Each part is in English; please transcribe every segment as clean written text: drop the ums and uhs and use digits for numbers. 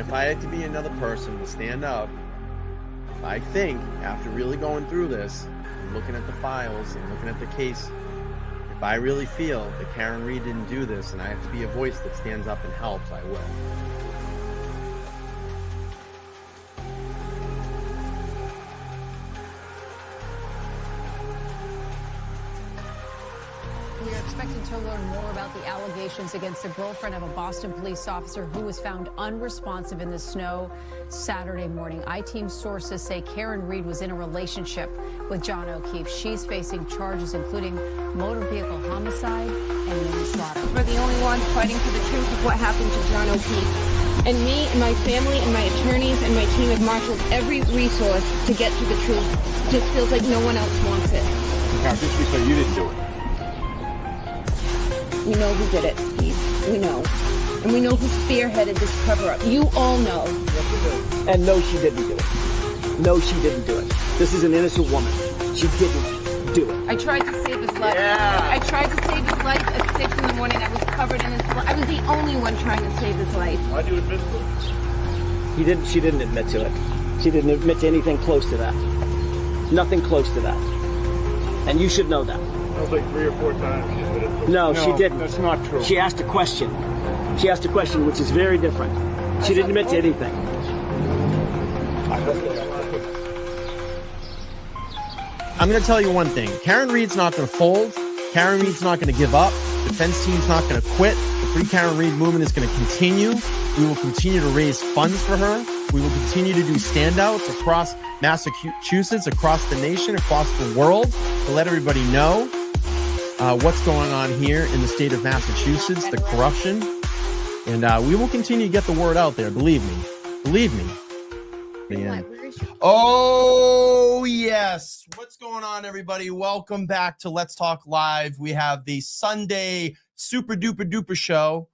if I had to be another person to stand up, if I think after really going through this, and looking at the files and looking at the case, if I really feel that Karen Reed didn't do this and I have to be a voice that stands up and helps, I will. We're expecting to learn more about the allegations against the girlfriend of a Boston police officer who was found unresponsive in the snow Saturday morning. I-Team sources say Karen Reed was in a relationship with John O'Keefe. She's facing charges including motor vehicle homicide and manslaughter. We're the only ones fighting for the truth of what happened to John O'Keefe. And me and my family and my attorneys and my team have marshaled every resource to get to the truth. Just feels like no one else wants it. Now, just be clear, you didn't do it. We know who did it, Steve. We know. And we know who spearheaded this cover-up. You all know. And no, she didn't do it. No, she didn't do it. This is an innocent woman. She didn't do it. I tried to save his life. Yeah. I tried to save his life at 6 in the morning. I was covered in his blood. I was the only one trying to save his life. Why'd you admit to it? She didn't admit to it. She didn't admit to anything close to that. Nothing close to that. And you should know that. That was like 3 or 4 times she admitted to it. No, she didn't. That's not true. She asked a question. She asked a question, which is very different. She didn't admit to anything. I'm going to tell you one thing. Karen Reed's not going to fold. Karen Reed's not going to give up. Defense team's not going to quit. The Free Karen Reed movement is going to continue. We will continue to raise funds for her. We will continue to do standouts across Massachusetts, across the nation, across the world to let everybody know what's going on here in the state of Massachusetts, the corruption. And we will continue to get the word out there. Believe me. Believe me. Man. Oh, yes. What's going on, everybody? Welcome back to Let's Talk Live. We have the Sunday super duper duper show.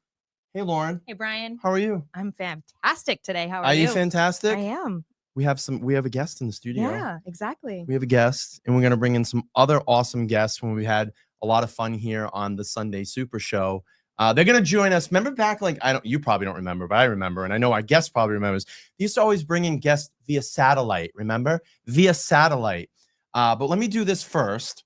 Hey, Lauren. Hey, Brian. How are you? I'm fantastic today. How are you? Are you fantastic? I am. We have a guest in the studio. Yeah, exactly. We have a guest, and we're going to bring in some other awesome guests when we had a lot of fun here on the Sunday Super Show. They're going to join us. Remember back, you probably don't remember, but I remember, and I know our guest probably remembers. They used to always bring in guests via satellite, remember? Via satellite. But let me do this first.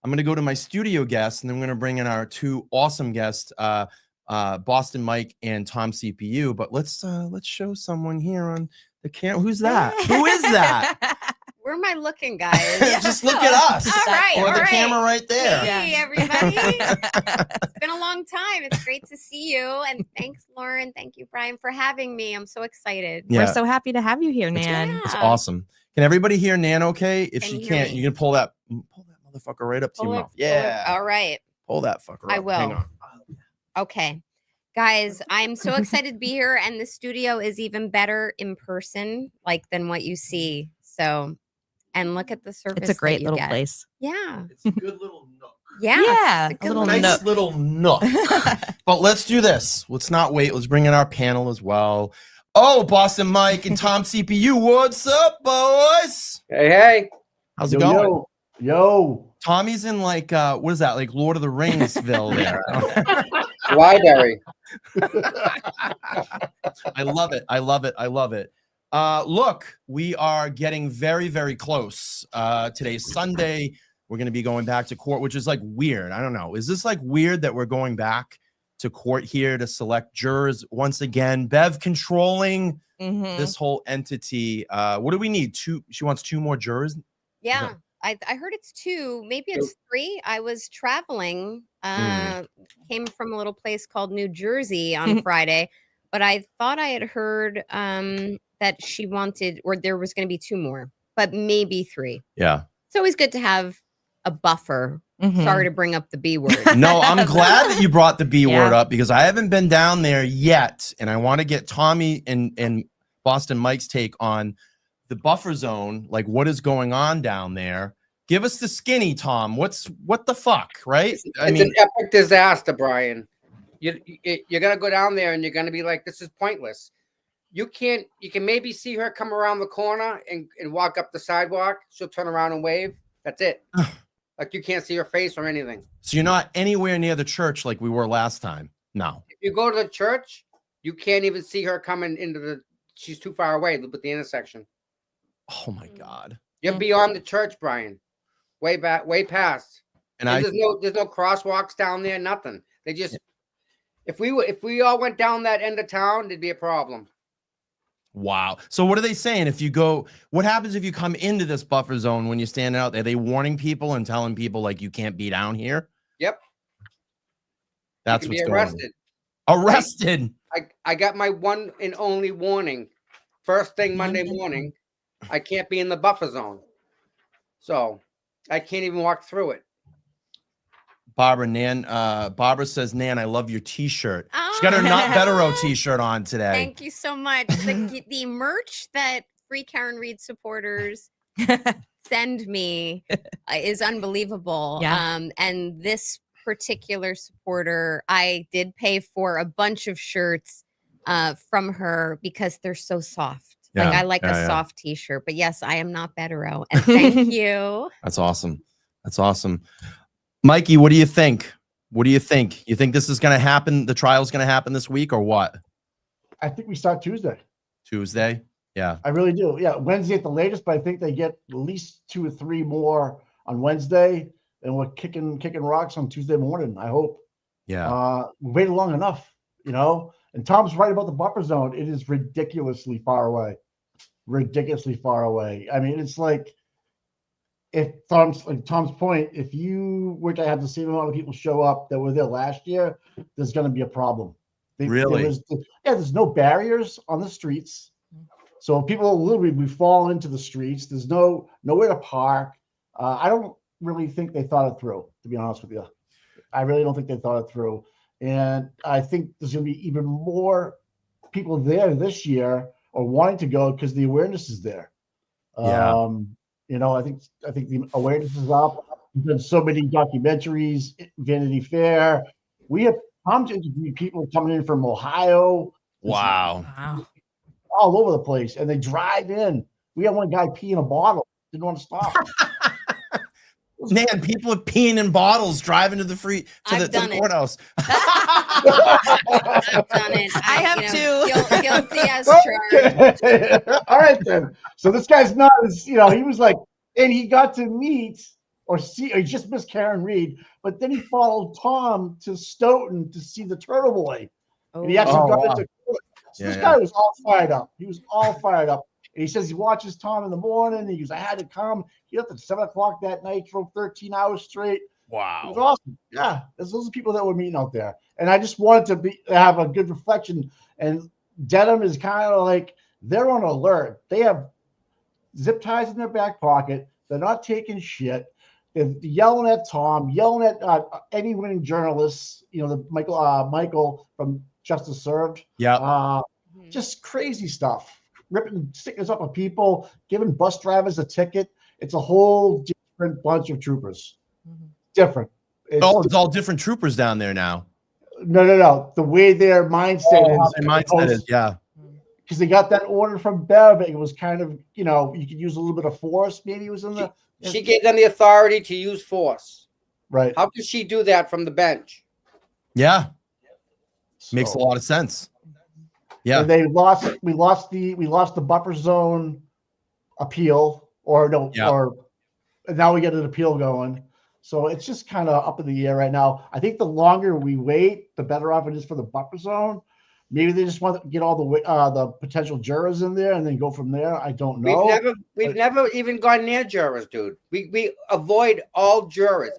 I'm going to go to my studio guests, and then we're going to bring in our two awesome guests, Boston Mike and TomCPU. But let's show someone here on the camera. Who's that? Who is that? Where am I looking, guys? Just look at us. All right. Or the camera right there. Hey, everybody. It's been a long time. It's great to see you. And thanks, Lauren. Thank you, Brian, for having me. I'm so excited. Yeah. We're so happy to have you here, Nan. It's awesome. Can everybody hear Nan okay? If Can she you can't, hear me? you can pull that motherfucker right up to your mouth. Yeah. All right. Pull that fucker up. I will. Hang on. Okay. Guys, I'm so excited to be here. And the studio is even better in person, than what you see. So, and look at the service. It's a great that you little get. place. Yeah. It's a good little nook. Yeah. a little Nice nook. little nook. But let's do this. Let's not wait. Let's bring in our panel as well. Oh, Boston Mike and TomCPU. What's up, boys? Hey. How's it going? Yo. Tommy's in what is that? Like Lord of the Ringsville there. Library. I love it. I love it. I love it. Look, we are getting very, very close. Today's Sunday. We're going to be going back to court, which is weird. I don't know. Is this weird that we're going back to court here to select jurors once again? Bev controlling this whole entity. What do we need? 2? She wants 2 more jurors. Yeah. I heard it's 2. Maybe it's 3. I was traveling. Came from a little place called New Jersey on Friday, but I thought I had heard that she wanted, or there was going to be 2 more, but maybe 3. Yeah. It's always good to have a buffer. Sorry to bring up the B word. No, I'm glad that you brought the B word up because I haven't been down there yet, and I want to get Tommy and Boston Mike's take on the buffer zone. What is going on down there? Give us the skinny, Tom. What the fuck, right? It's an epic disaster, Brian. You're gonna go down there and you're gonna be like, this is pointless. You can maybe see her come around the corner and walk up the sidewalk. She'll turn around and wave. That's it. You can't see her face or anything. So you're not anywhere near the church like we were last time. No. If you go to the church, you can't even see her coming into the she's too far away with the intersection. Oh my God. You're beyond the church, Brian. Way back, way past. And there's no crosswalks down there, nothing. They just if we all went down that end of town, there'd be a problem. Wow. So what are they saying? What happens if you come into this buffer zone when you're standing out there? Are they warning people and telling people like you can't be down here? Yep. That's what's going on. Arrested. I got my one and only warning. First thing Monday morning, I can't be in the buffer zone. So I can't even walk through it. Barbara says, Nan, I love your t-shirt. She's got her Not Better t-shirt on today. Thank you so much. The merch that Free Karen Reed supporters send me is unbelievable. Yeah. And this particular supporter, I did pay for a bunch of shirts from her because they're so soft. Yeah. Like I like a soft t-shirt, but yes, I am Not Better. And thank you. That's awesome. That's awesome. Mikey, what do you think? What do you think? You think this is going to happen? The trial's going to happen this week or what? I think we start Tuesday. Tuesday? Yeah. I really do. Yeah. Wednesday at the latest, but I think they get at least 2 or 3 more on Wednesday, and we're kicking rocks on Tuesday morning, I hope. Yeah. We waited long enough, you know? And Tom's right about the buffer zone. It is ridiculously far away. Ridiculously far away. I mean, it's like, if Tom's point, if you were to have the same amount of people show up that were there last year, there's going to be a problem. Really? There's no barriers on the streets. So people literally we fall into the streets. There's nowhere to park. I don't really think they thought it through, to be honest with you. I really don't think they thought it through. And I think there's going to be even more people there this year or wanting to go because the awareness is there. Yeah. You know, I think the awareness is up. We've done so many documentaries, Vanity Fair. We have come to interview people coming in from Ohio. Wow. All over the place. And they drive in. We had one guy pee in a bottle. Didn't want to stop. Man, people are peeing in bottles driving to the courthouse. I've done it. I have too. Guilty as charged. All right, then. So this guy's not as, you know, he was like, and he got to meet or see, or he just missed Karen Reed, but then he followed Tom to Stoughton to see the Turtle Boy. And he actually got into court. So this guy was all fired up. He was all fired up. And he says he watches Tom in the morning. And he goes, I had to come. He left at 7 o'clock that night, drove 13 hours straight. Wow. It was awesome. Yeah. Those are people that were meeting out there. And I just wanted to have a good reflection. And Dedham is kind of like, they're on alert. They have zip ties in their back pocket. They're not taking shit. They're yelling at Tom, yelling at any winning journalists, you know, the Michael from Justice Served. Yeah. Just crazy stuff. Ripping stickers up of people, giving bus drivers a ticket. It's a whole different bunch of troopers. Different. It's all different troopers down there now. No. The way their mindset is. Their mindset is, yeah. Because they got that order from Bev. It was kind of, you know, you could use a little bit of force. Maybe it was in the. She gave them the authority to use force. Right. How could she do that from the bench? Yeah. Makes a lot of sense. Yeah. And we lost the buffer zone appeal, or now we get an appeal going. So it's just kind of up in the air right now. I think the longer we wait, the better off it is for the buffer zone. Maybe they just want to get all the potential jurors in there and then go from there. I don't know. We've never even gone near jurors, dude. We avoid all jurors,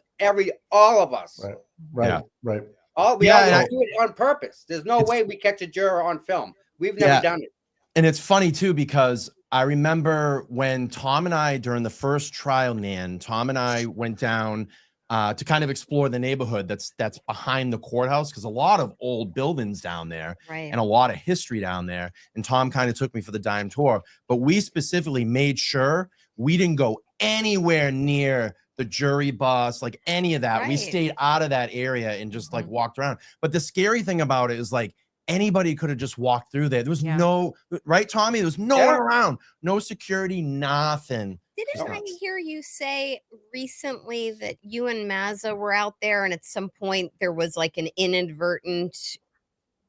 all of us. Right. We all do it on purpose. There's no way we catch a juror on film. We've never done it. And it's funny too, because I remember when Tom and I, during the first trial, Nan, Tom and I went down to kind of explore the neighborhood that's behind the courthouse, because a lot of old buildings down there and a lot of history down there. And Tom kind of took me for the dime tour, but we specifically made sure we didn't go anywhere near the jury bus, like any of that. We stayed out of that area and just like walked around. But the scary thing about it is like anybody could have just walked through there. There was no, right, Tommy? There was no one around, no security, nothing. Didn't I hear you say recently that you and Mazza were out there and at some point there was like an inadvertent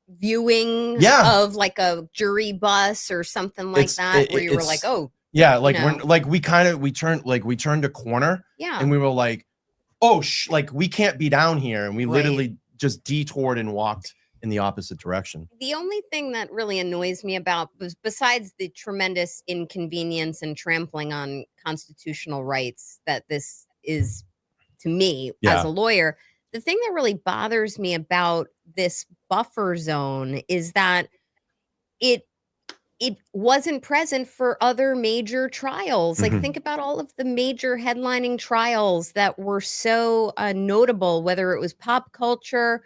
viewing Yeah. of like a jury bus or something like that, where you were like, oh, yeah, like you when know. like we turned a corner, yeah. and we were like, oh, like we can't be down here, and we Right. literally just detoured and walked in the opposite direction. The only thing that really annoys me about, besides the tremendous inconvenience and trampling on constitutional rights that this is to me as a lawyer, the thing that really bothers me about this buffer zone is that it wasn't present for other major trials. Like, think about all of the major headlining trials that were so notable, whether it was pop culture,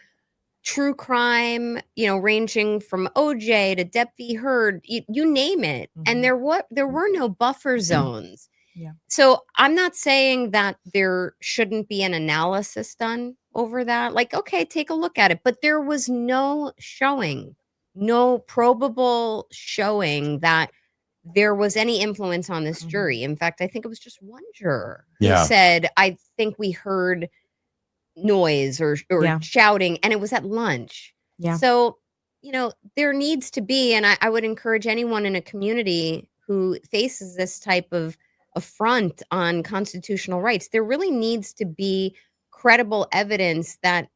true crime, ranging from OJ to Depp v. Heard, you name it. And there were no buffer zones. Yeah. So I'm not saying that there shouldn't be an analysis done over that. Like, okay, take a look at it. But there was no showing, no probable showing that there was any influence on this jury. In fact, I think it was just one juror who said, I think we heard noise or shouting, and it was at lunch. Yeah. So, there needs to be, and I would encourage anyone in a community who faces this type of affront on constitutional rights, there really needs to be credible evidence that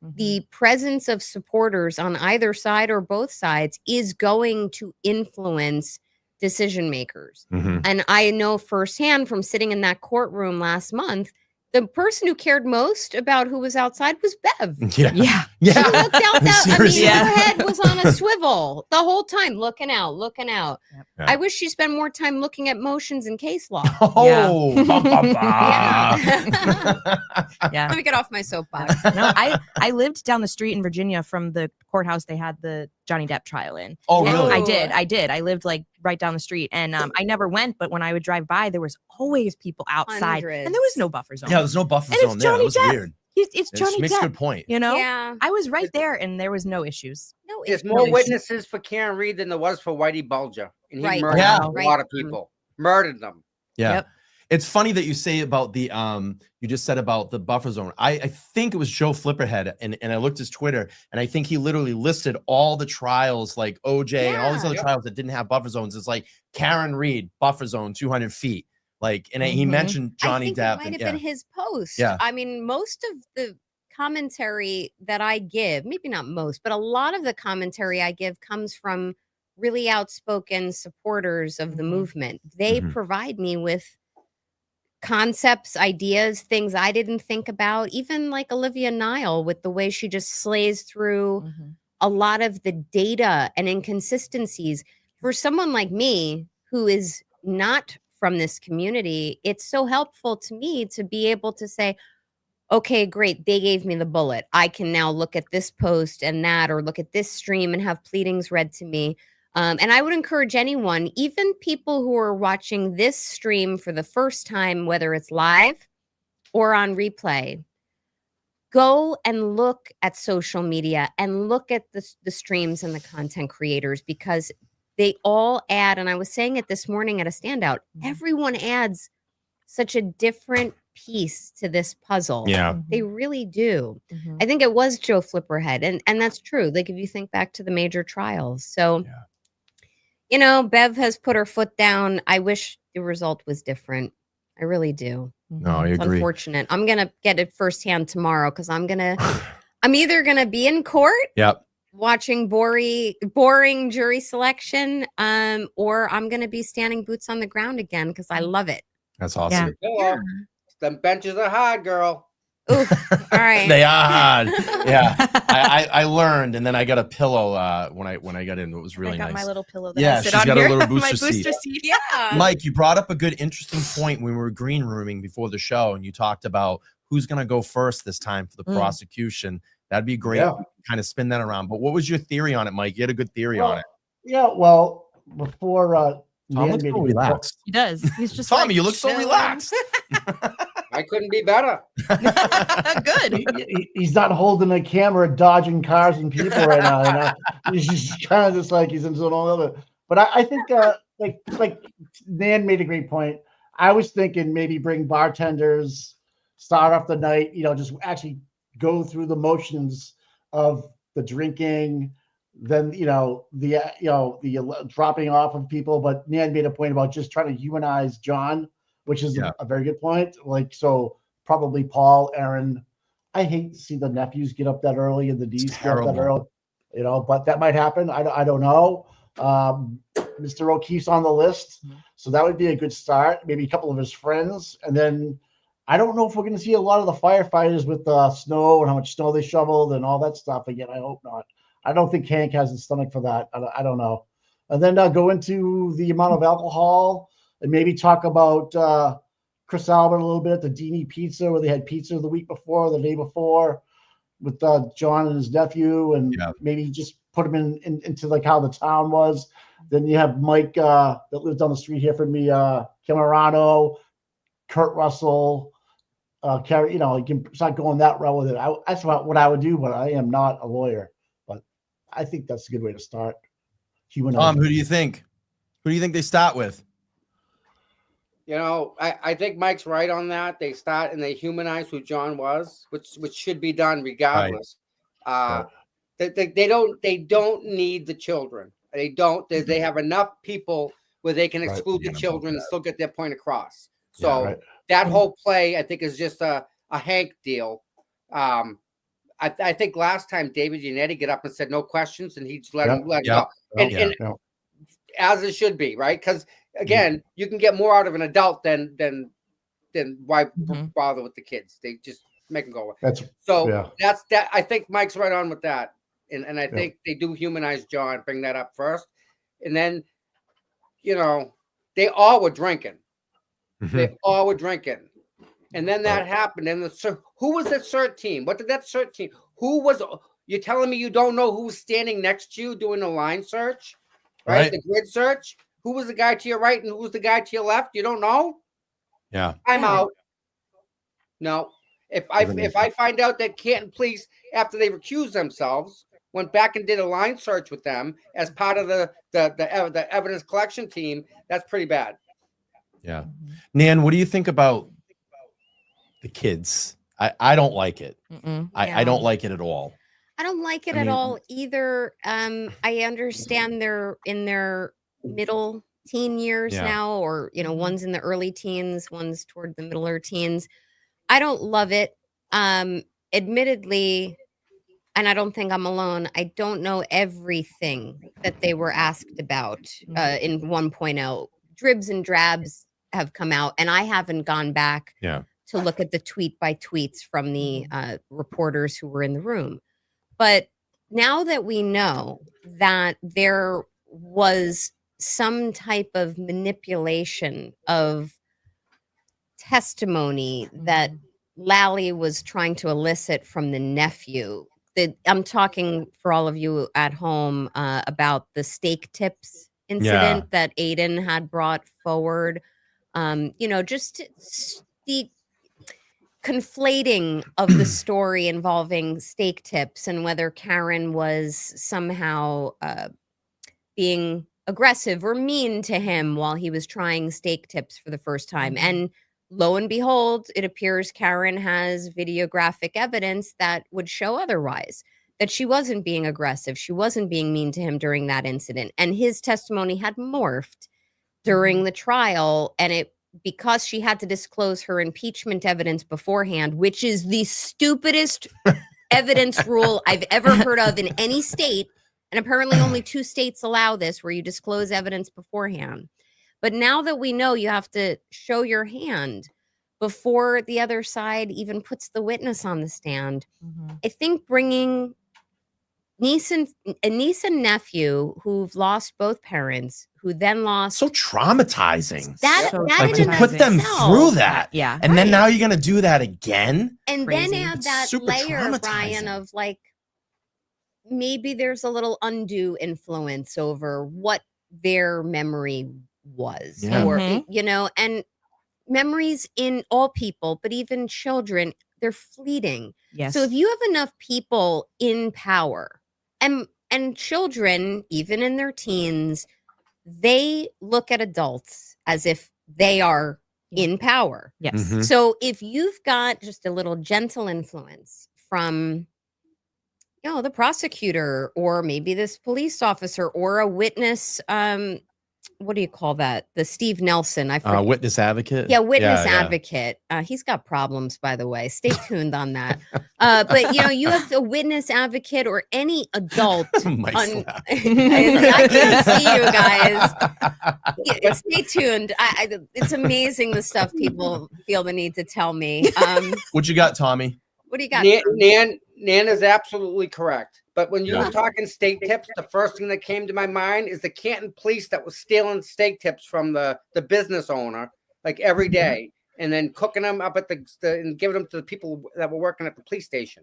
the presence of supporters on either side or both sides is going to influence decision makers. And I know firsthand from sitting in that courtroom last month, the person who cared most about who was outside was Bev. Yeah. She looked out that, her head was on a swivel the whole time, looking out. Yeah. I wish she spent more time looking at motions and case law. Oh, Yeah. Let me get off my soapbox. No, I lived down the street in Virginia from the courthouse they had the Johnny Depp trial in. Oh, And really? I did. I lived like right down the street, and I never went, but when I would drive by, there was always people outside, and there was no buffer zone. Yeah, there's no buffer And zone it's there. Johnny That was Depp. weird. It's It Johnny makes a Depp. good point. Yeah. I was right there, and there was no issues. No, There's more witnesses for Karen Reed than there was for Whitey Bulger, and he Right. murdered Yeah. a lot of people. Murdered them. Yeah. Yep. It's funny that you say about the you just said about the buffer zone. I think it was Joe Flipperhead, and I looked his Twitter, and I think he literally listed all the trials like OJ and all these other trials that didn't have buffer zones. It's like Karen Reed, buffer zone 200 feet. Like, and he mentioned Johnny I think Depp. it might have been his post. Yeah. I mean, most of the commentary that I give, maybe not most, but a lot of the commentary I give comes from really outspoken supporters of the movement. They provide me with concepts, ideas, things I didn't think about, even like Olivia Nile with the way she just slays through a lot of the data and inconsistencies. For someone like me who is not from this community, it's so helpful to me to be able to say, okay, great, they gave me the bullet. I can now look at this post and that, or look at this stream and have pleadings read to me. And I would encourage anyone, even people who are watching this stream for the first time, whether it's live or on replay, go and look at social media and look at the streams and the content creators, because they all add, and I was saying it this morning at a standout, everyone adds such a different piece to this puzzle. Yeah. They really do. I think it was Joe Flipperhead, and that's true. Like, if you think back to the major trials. So, Bev has put her foot down. I wish the result was different. I really do. No, I It's agree. unfortunate. I'm going to get it firsthand tomorrow, because I'm either going to be in court watching boring jury selection, or I'm going to be standing boots on the ground again, because I love it. That's awesome. Hello. Them benches are hard, girl. Oof. All right. They are hard. Yeah. I learned, and then I got a pillow when I got in. It was really I got nice. my little pillow that Yeah, I sit she's on got a here. little My booster seat. Yeah. Mike, you brought up a good, interesting point when we were green rooming before the show, and you talked about who's going to go first this time for the prosecution. That'd be great. Yeah. Kind of spin that around. But what was your theory on it, Mike? You had a good theory on it. Yeah, well, before Tom Nan looks made so a good relaxed. He does. He's just Tommy, like, you look so chilling. relaxed. I couldn't be better. Good. he's not holding a camera, dodging cars and people right now. He's just kind of just like he's into all other. But I think like Nan made a great point. I was thinking maybe bring bartenders, start off the night, just actually go through the motions of the drinking, than the dropping off of people. But Nan made a point about just trying to humanize John, which is a very good point. Like, so probably Paul, Aaron. I hate to see the nephews get up that early and the D's get up that early, but that might happen. I don't know. Mr. O'Keefe's on the list, so that would be a good start. Maybe a couple of his friends, and then I don't know if we're going to see a lot of the firefighters with the snow and how much snow they shoveled and all that stuff again. I hope not. I don't think Hank has the stomach for that. I don't know. And then go into the amount of alcohol and maybe talk about Chris Albert a little bit at the Dini Pizza, where they had pizza the week before, the day before, with John and his nephew, and maybe just put him into like how the town was. Then you have Mike that lives down the street here from me, Camerano, Kurt Russell, Carrie. You can start going that route with it. That's what I would do, but I am not a lawyer. But I think that's a good way to start. Tom, who do you think? Who do you think they start with? I think Mike's right on that. They start and they humanize who John was, which should be done regardless. Right. They don't need the children. They don't. They have enough people where they can exclude the children and still get their point across. So that whole play, I think, is just a Hank deal. I think last time David Giannetti got up and said no questions, and he just let him go. And as it should be, right? Because again, you can get more out of an adult than why bother with the kids. They just make them go. That's that. I think Mike's right on with that, and I think they do humanize John, bring that up first, and then they all were drinking. They all were drinking. And then that happened. And who was that CERT team? What did that CERT team? Who was? You're telling me you don't know who was standing next to you doing the line search, right? The grid search. Who was the guy to your right and who was the guy to your left? You don't know? Yeah. I'm out. No. If I find out that Canton police, after they recused themselves, went back and did a line search with them as part of the evidence collection team, that's pretty bad. Yeah. Nan, what do you think about the kids? I don't like it. I don't like it at all. I don't like it at all either. I understand they're in their middle teen years now, or one's in the early teens, one's toward the middle or teens. I don't love it. Admittedly, and I don't think I'm alone, I don't know everything that they were asked about in 1.0. Dribs and drabs have come out, and I haven't gone back to look at the tweet by tweets from the reporters who were in the room. But now that we know that there was some type of manipulation of testimony that Lally was trying to elicit from the nephew, I'm talking for all of you at home about the steak tips incident that Aiden had brought forward. Just the conflating of the story involving steak tips and whether Karen was somehow being aggressive or mean to him while he was trying steak tips for the first time. And lo and behold, it appears Karen has videographic evidence that would show otherwise, that she wasn't being aggressive. She wasn't being mean to him during that incident. And his testimony had morphed during the trial, and because she had to disclose her impeachment evidence beforehand, which is the stupidest evidence rule I've ever heard of in any state. And apparently only 2 states allow this, where you disclose evidence beforehand. But now that we know you have to show your hand before the other side even puts the witness on the stand, I think bringing a niece and nephew who've lost both parents, who then lost, so traumatizing. That to put them through that, and then now you're gonna do that again, and then add that layer, Brian, of like maybe there's a little undue influence over what their memory was, or and memories in all people, but even children, they're fleeting. Yes. So if you have enough people in power, and children, even in their teens, they look at adults as if they are in power. Yes. So if you've got just a little gentle influence from the prosecutor or maybe this police officer or a witness. What do you call that? The Steve Nelson. I forget. Witness advocate. Yeah, witness advocate. He's got problems, by the way. Stay tuned on that. But you have a witness advocate or any adult. I can't see you guys. Stay tuned. It's amazing the stuff people feel the need to tell me. What you got, Tommy? What do you got? Nan is absolutely correct. But when you were talking steak tips, the first thing that came to my mind is the Canton police that was stealing steak tips from the business owner like every day, and then cooking them up at and giving them to the people that were working at the police station.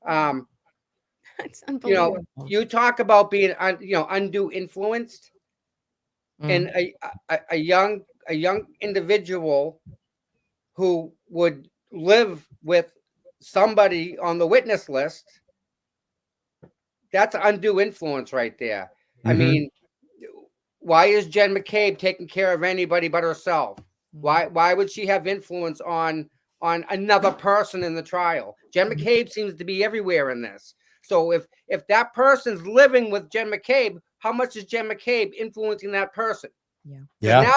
That's unbelievable. You talk about being undue influenced, and a young individual who would live with somebody on the witness list. That's undue influence right there. I mean, why is Jen McCabe taking care of anybody but herself? Why would she have influence on another person in the trial? Jen McCabe seems to be everywhere in this. So if that person's living with Jen McCabe, how much is Jen McCabe influencing that person? Yeah.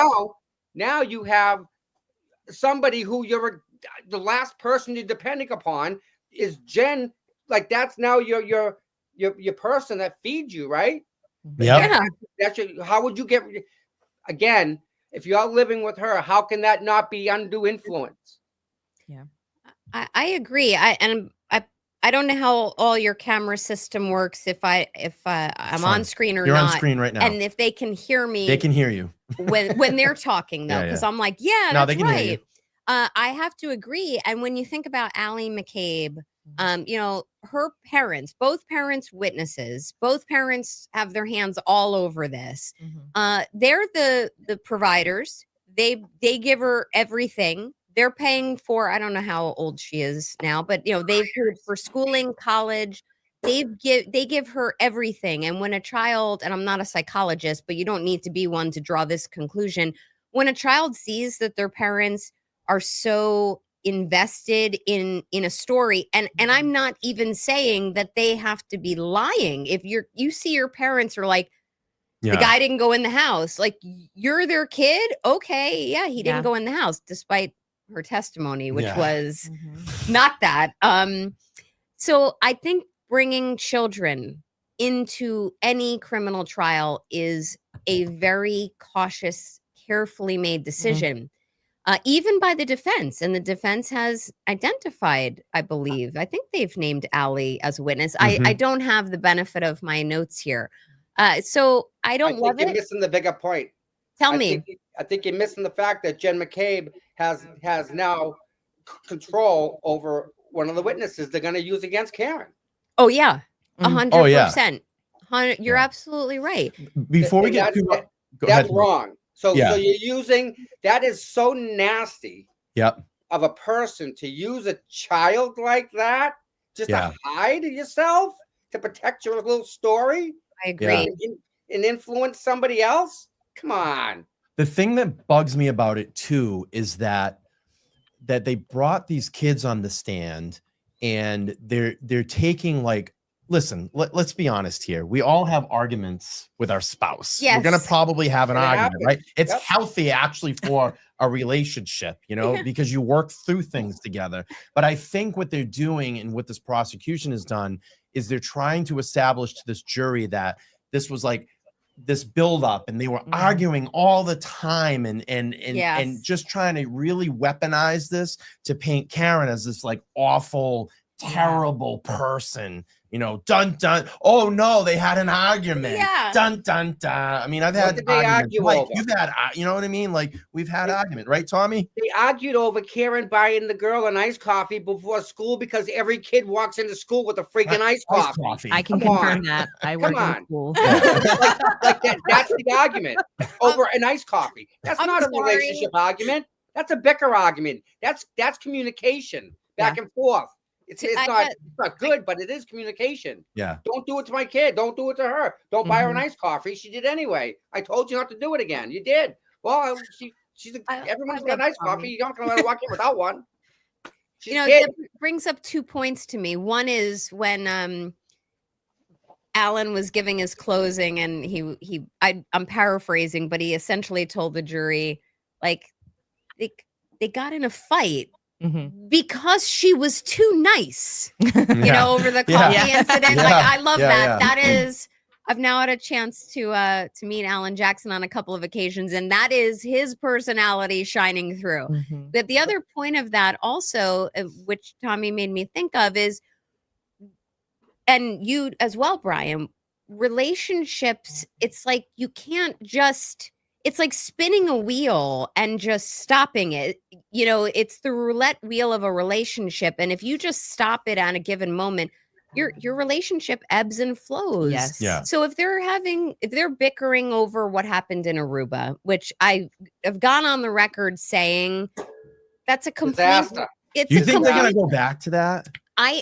Now you have somebody who the last person you're depending upon is Jen. Like that's now your person that feeds you, right? Yeah. How would you get again if you're living with her? How can that not be undue influence? Yeah, I agree. I don't know how all your camera system works. If I'm on screen or You're not. on screen right now, and if they can hear me, they can hear you when they're talking though, because I'm like, no, they can hear you. I have to agree. And when you think about Allie McCabe, her parents, both parents witnesses, both parents have their hands all over this. They're the providers. They give her everything. They're paying for, I don't know how old she is now, but they've paid for schooling, college. They give her everything. And when a child, and I'm not a psychologist, but you don't need to be one to draw this conclusion. When a child sees that their parents are so invested in a story, and I'm not even saying that they have to be lying. If you see your parents are like, the guy didn't go in the house, like you're their kid, okay, he didn't go in the house, despite her testimony, which was not that. So I think bringing children into any criminal trial is a very cautious, carefully made decision. Even by the defense, and the defense has identified, I believe, I think they've named Allie as a witness. I don't have the benefit of my notes here. So I don't love it. You're missing the bigger point. Tell me. I think you're missing the fact that Jen McCabe has now control over one of the witnesses they're going to use against Karen. Oh, yeah. 100%. You're absolutely right. Before we get that's wrong. So you're using, that is so nasty of a person to use a child like that just to hide yourself, to protect your little story. I agree. And influence somebody else. Come on. The thing that bugs me about it too is that they brought these kids on the stand and they're taking like, listen, let's be honest here. We all have arguments with our spouse. Yes. We're going to probably have an argument, right? It's healthy actually for a relationship, because you work through things together. But I think what they're doing and what this prosecution has done is they're trying to establish to this jury that this was like this buildup and they were arguing all the time and just trying to really weaponize this to paint Karen as this like awful, terrible person. Dun dun. Oh no, they had an argument. Dun dun dun. I mean, I've had arguments. Like, you've had, you know what I mean? Like we've had argument, right, Tommy? They argued over Karen buying the girl an iced coffee before school because every kid walks into school with a freaking iced coffee. I can confirm that. I work in school. like that. That's the argument over an iced coffee. That's not a relationship argument. That's a bicker argument. That's communication back and forth. It's not good, but it is communication. Yeah. Don't do it to my kid. Don't do it to her. Don't buy her an iced coffee. She did anyway. I told you not to do it again. You did. Well, everyone's got an iced coffee. You're not going to let her walk in without one. That brings up 2 points to me. One is when Alan was giving his closing, and I'm paraphrasing, but he essentially told the jury, like, they got in a fight because she was too nice, you know, over the coffee incident. Like, I love that. That is, I've now had a chance to meet Alan Jackson on a couple of occasions, and that is his personality shining through. But the other point of that also, which Tommy made me think of, is, and you as well, Brian, relationships, it's like you can't just, it's like spinning a wheel and just stopping it. You know, it's the roulette wheel of a relationship. And if you just stop it at a given moment, your relationship ebbs and flows. Yes. Yeah. So if they're bickering over what happened in Aruba, which I have gone on the record saying that's a complete Disaster. It's Do you a think they're complete, gonna go back to that?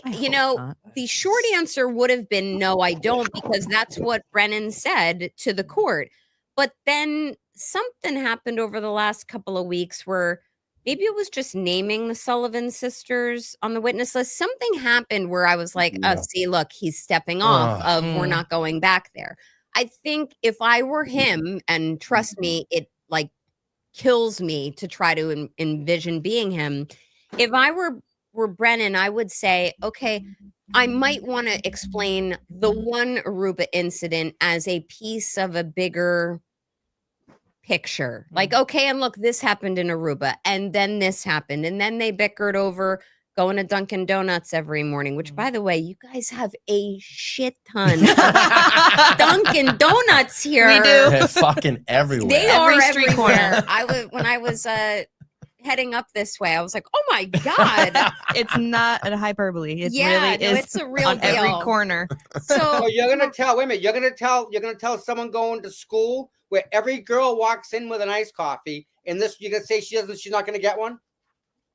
you know, the short answer would have been no, I don't, because that's what Brennan said to the court. But then something happened over the last couple of weeks where maybe it was just naming the Sullivan sisters on the witness list. Something happened where I was like, oh, see, look, he's stepping off of we're not going back there. I think if I were him, and trust me, it like kills me to try to envision being him. If I were Brennan, I would say, okay, I might want to explain the one Aruba incident as a piece of a bigger picture. Like, okay, and look, this happened in Aruba, and then this happened, and then they bickered over going to Dunkin' Donuts every morning, which, by the way, you guys have a shit ton of Dunkin' Donuts here. We do. They're fucking everywhere. They Every are street everywhere. corner. When I was heading up this way, I was like, oh my God. It's not a hyperbole. It Yeah, really no, is it's a real on every deal. corner. So So you're gonna tell, wait a minute, you're gonna tell someone going to school where every girl walks in with an iced coffee, and this you're gonna say she's not gonna get one?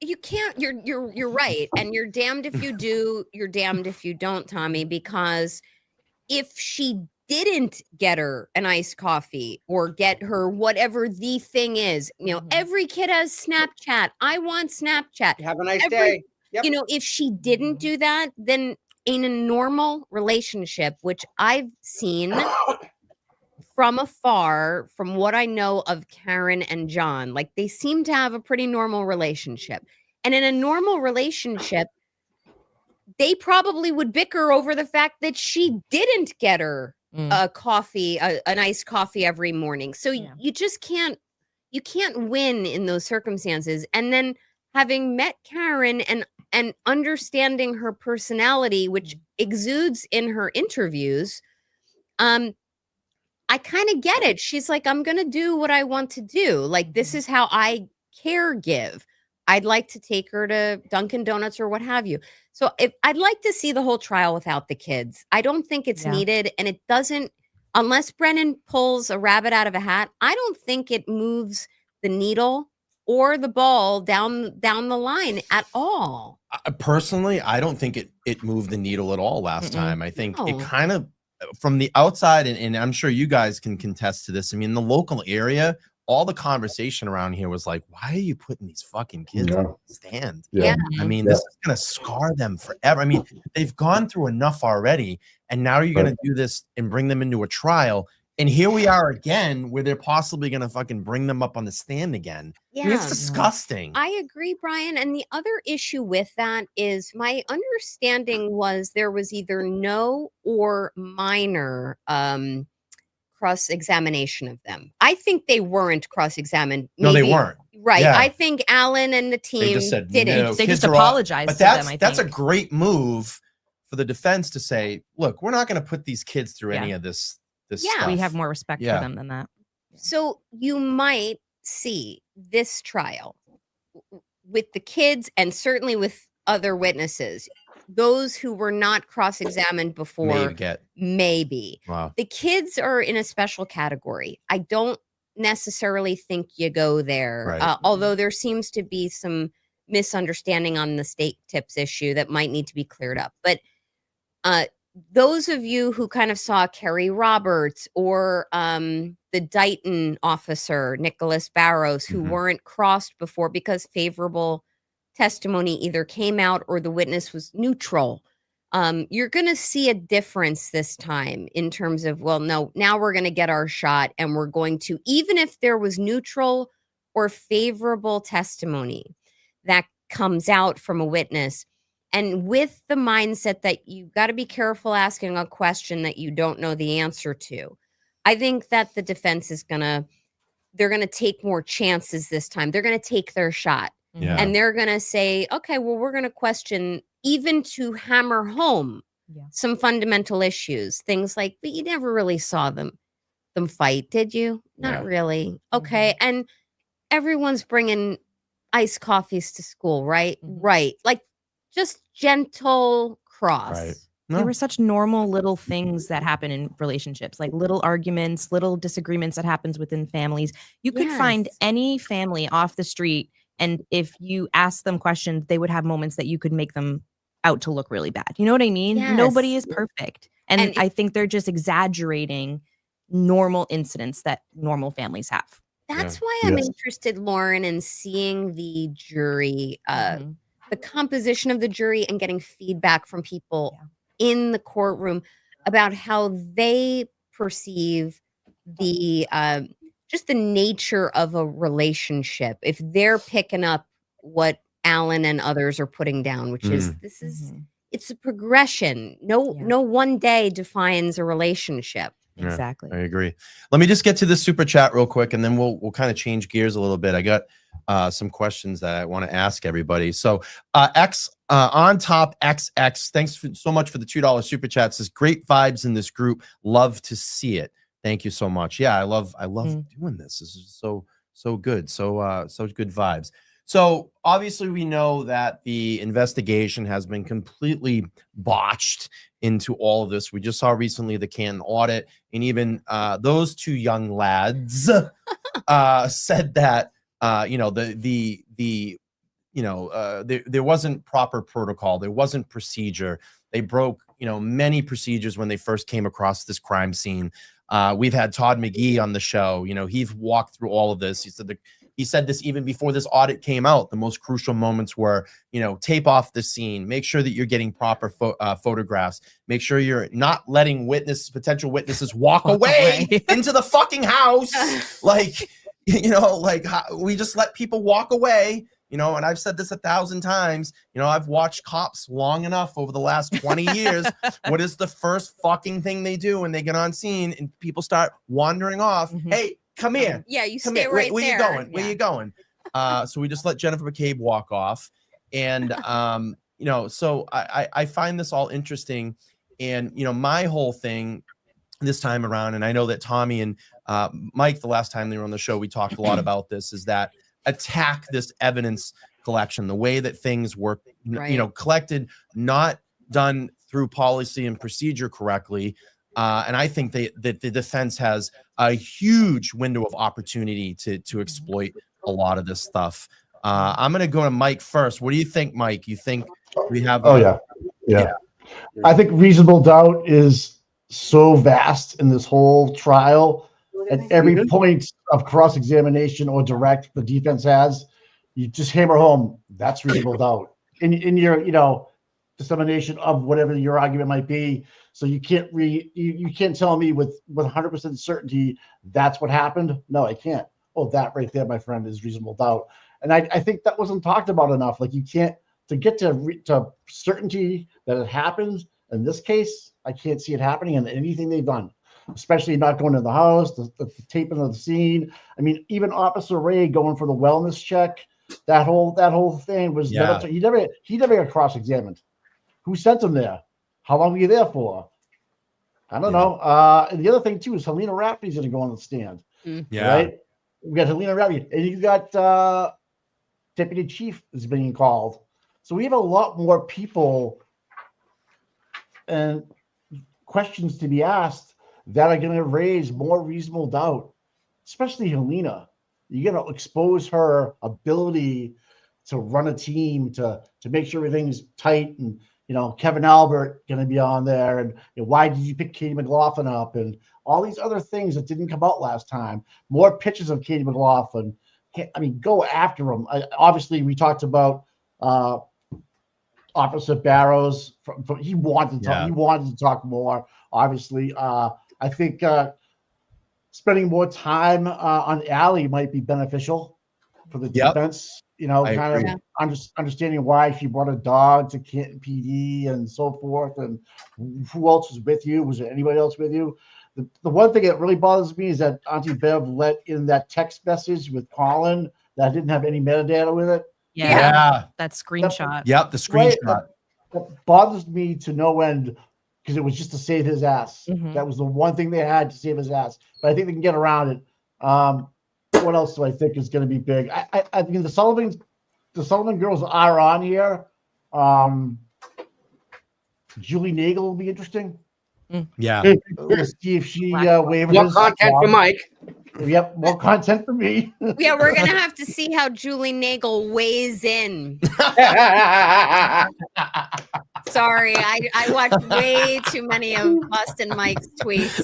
you can't, you're right. And you're damned if you do, you're damned if you don't, Tommy, because if she didn't get her an iced coffee or get her whatever the thing is, you know, every kid has Snapchat. I want Snapchat. Have a nice day. Yep. You know, if she didn't do that, then in a normal relationship, which I've seen from afar, from what I know of Karen and John, like they seem to have a pretty normal relationship. And in a normal relationship, they probably would bicker over the fact that she didn't get her a coffee, an iced coffee every morning. So you just can't win in those circumstances. And then having met Karen and understanding her personality, which exudes in her interviews, I kind of get it. She's like, I'm going to do what I want to do. Like, this is how I care give. I'd like to take her to Dunkin' Donuts or what have you. So if I'd like to see the whole trial without the kids. I don't think it's needed. And it doesn't, unless Brennan pulls a rabbit out of a hat, I don't think it moves the needle or the ball down the line at all. Personally, I don't think it moved the needle at all last time. I think it No. kind of, from the outside, and I'm sure you guys can contest to this. I mean, the local area, all the conversation around here was like, why are you putting these fucking kids on the stand? Yeah. I mean, this is going to scar them forever. I mean, they've gone through enough already, and now you're going to do this and bring them into a trial. And here we are again, where they're possibly going to fucking bring them up on the stand again. I mean, it's disgusting. I agree, Brian. And the other issue with that is my understanding was there was either no or minor cross-examination of them. I think they weren't cross-examined. No, they weren't. Right. Yeah. I think Alan and the team They just said, didn't. no, They kids just are off. apologized But to them, I that's a think. great move for the defense to say, look, we're not going to put these kids through any of this Yeah. stuff. We have more respect for them than that. So you might see this trial with the kids and certainly with other witnesses, those who were not cross-examined before, maybe. Wow. The kids are in a special category. I don't necessarily think you go there, Right. Although there seems to be some misunderstanding on the state tips issue that might need to be cleared up. But those of you who kind of saw Kerry Roberts or the Dighton officer, Nicholas Barrows, who weren't crossed before because favorable testimony either came out or the witness was neutral. you're going to see a difference this time in terms of, well, no, now we're going to get our shot and we're going to, even if there was neutral or favorable testimony that comes out from a witness, and with the mindset that you got to be careful asking a question that you don't know the answer to, I think that the defense is they're going to take more chances this time. They're going to take their shot. Yeah. And they're going to say, okay, well, we're going to question, even to hammer home some fundamental issues. Things like, but you never really saw them fight, did you? Not really. Okay. And everyone's bringing iced coffees to school, right? Right. Like, just gentle cross. Right. There were such normal little things that happen in relationships, like little arguments, little disagreements that happens within families. You could find any family off the street, and if you ask them questions, they would have moments that you could make them out to look really bad. You know what I mean? Yes. Nobody is perfect. And I think they're just exaggerating normal incidents that normal families have. That's why I'm interested, Lauren, in seeing the jury, the composition of the jury, and getting feedback from people in the courtroom about how they perceive the just the nature of a relationship. If they're picking up what Alan and others are putting down, which is it's a progression. No one day defines a relationship. Exactly. I agree. Let me just get to this super chat real quick, and then we'll kind of change gears a little bit. I got some questions that I want to ask everybody. So on top XX, thanks so much for the $2 super chat. Says great vibes in this group. Love to see it. Thank you so much. Yeah, I love doing this. This is so good. So good vibes. So obviously we know that the investigation has been completely botched into all of this. We just saw recently the Canton audit, and even those two young lads said that there wasn't proper protocol, there wasn't procedure. They broke many procedures when they first came across this crime scene. We've had Todd McGee on the show. He's walked through all of this. He said this even before this audit came out. The most crucial moments were, tape off the scene, make sure that you're getting proper photographs, make sure you're not letting potential witnesses walk away into the fucking house. We just let people walk away, and I've said this 1,000 times, I've watched cops long enough over the last 20 years. What is the first fucking thing they do when they get on scene and people start wandering off? Hey, come here. Yeah, you Come stay here. right Where there. you going? Where you going? So we just let Jennifer McCabe walk off. And, so I find this all interesting. And, my whole thing this time around, and I know that Tommy and Mike, the last time they were on the show, we talked a lot about this, is that attack this evidence collection, the way that things were, collected, not done through policy and procedure correctly. And I think that the defense has a huge window of opportunity to exploit a lot of this stuff. I'm going to go to Mike first. What do you think, Mike? You think we have? Yeah. I think reasonable doubt is so vast in this whole trial. At every point of cross-examination or direct the defense has, you just hammer home, that's reasonable doubt in your, dissemination of whatever your argument might be. So you can't you can't tell me with 100% certainty that's what happened. No, I can't. Oh, that right there, my friend, is reasonable doubt. And I think that wasn't talked about enough. Like, you can't, to get to certainty that it happened in this case, I can't see it happening in anything they've done, especially not going to the house, the taping of the scene. I mean, even Officer Ray going for the wellness check, that whole thing was never, he never got cross-examined. Who sent him there? How long were you there for? I don't know. And the other thing too is Helena Rafferty's going to go on the stand. Right? We got Helena Rafferty, and you got Deputy Chief is being called. So we have a lot more people and questions to be asked that are going to raise more reasonable doubt, especially Helena. You're going to expose her ability to run a team, to make sure everything's tight, and Kevin Albert going to be on there, and why did you pick Katie McLaughlin up, and all these other things that didn't come out last time. More pictures of Katie McLaughlin. I mean, go after them. Obviously, we talked about Officer Barrows. He wanted to talk. Yeah. He wanted to talk more. Obviously, I think spending more time on Allie might be beneficial for the Yep. defense. You know, I kind agree. of understanding why she brought a dog to Canton PD and so forth, and who else was with you? Was there anybody else with you? The one thing that really bothers me is that Auntie Bev let in that text message with Colin that didn't have any metadata with it. Yeah. That screenshot. Yep. The Right, screenshot. that bothers me to no end because it was just to save his ass. Mhm. That was the one thing they had to save his ass. But I think they can get around it. What else do I think is going to be big? I mean, the Sullivan girls are on here. Julie Nagel will be interesting. Yeah. We'll see if she wavers. More content for Mike. Yep, more content for me. Yeah, we're gonna have to see how Julie Nagel weighs in. Sorry, I watched way too many of Boston Mike's tweets.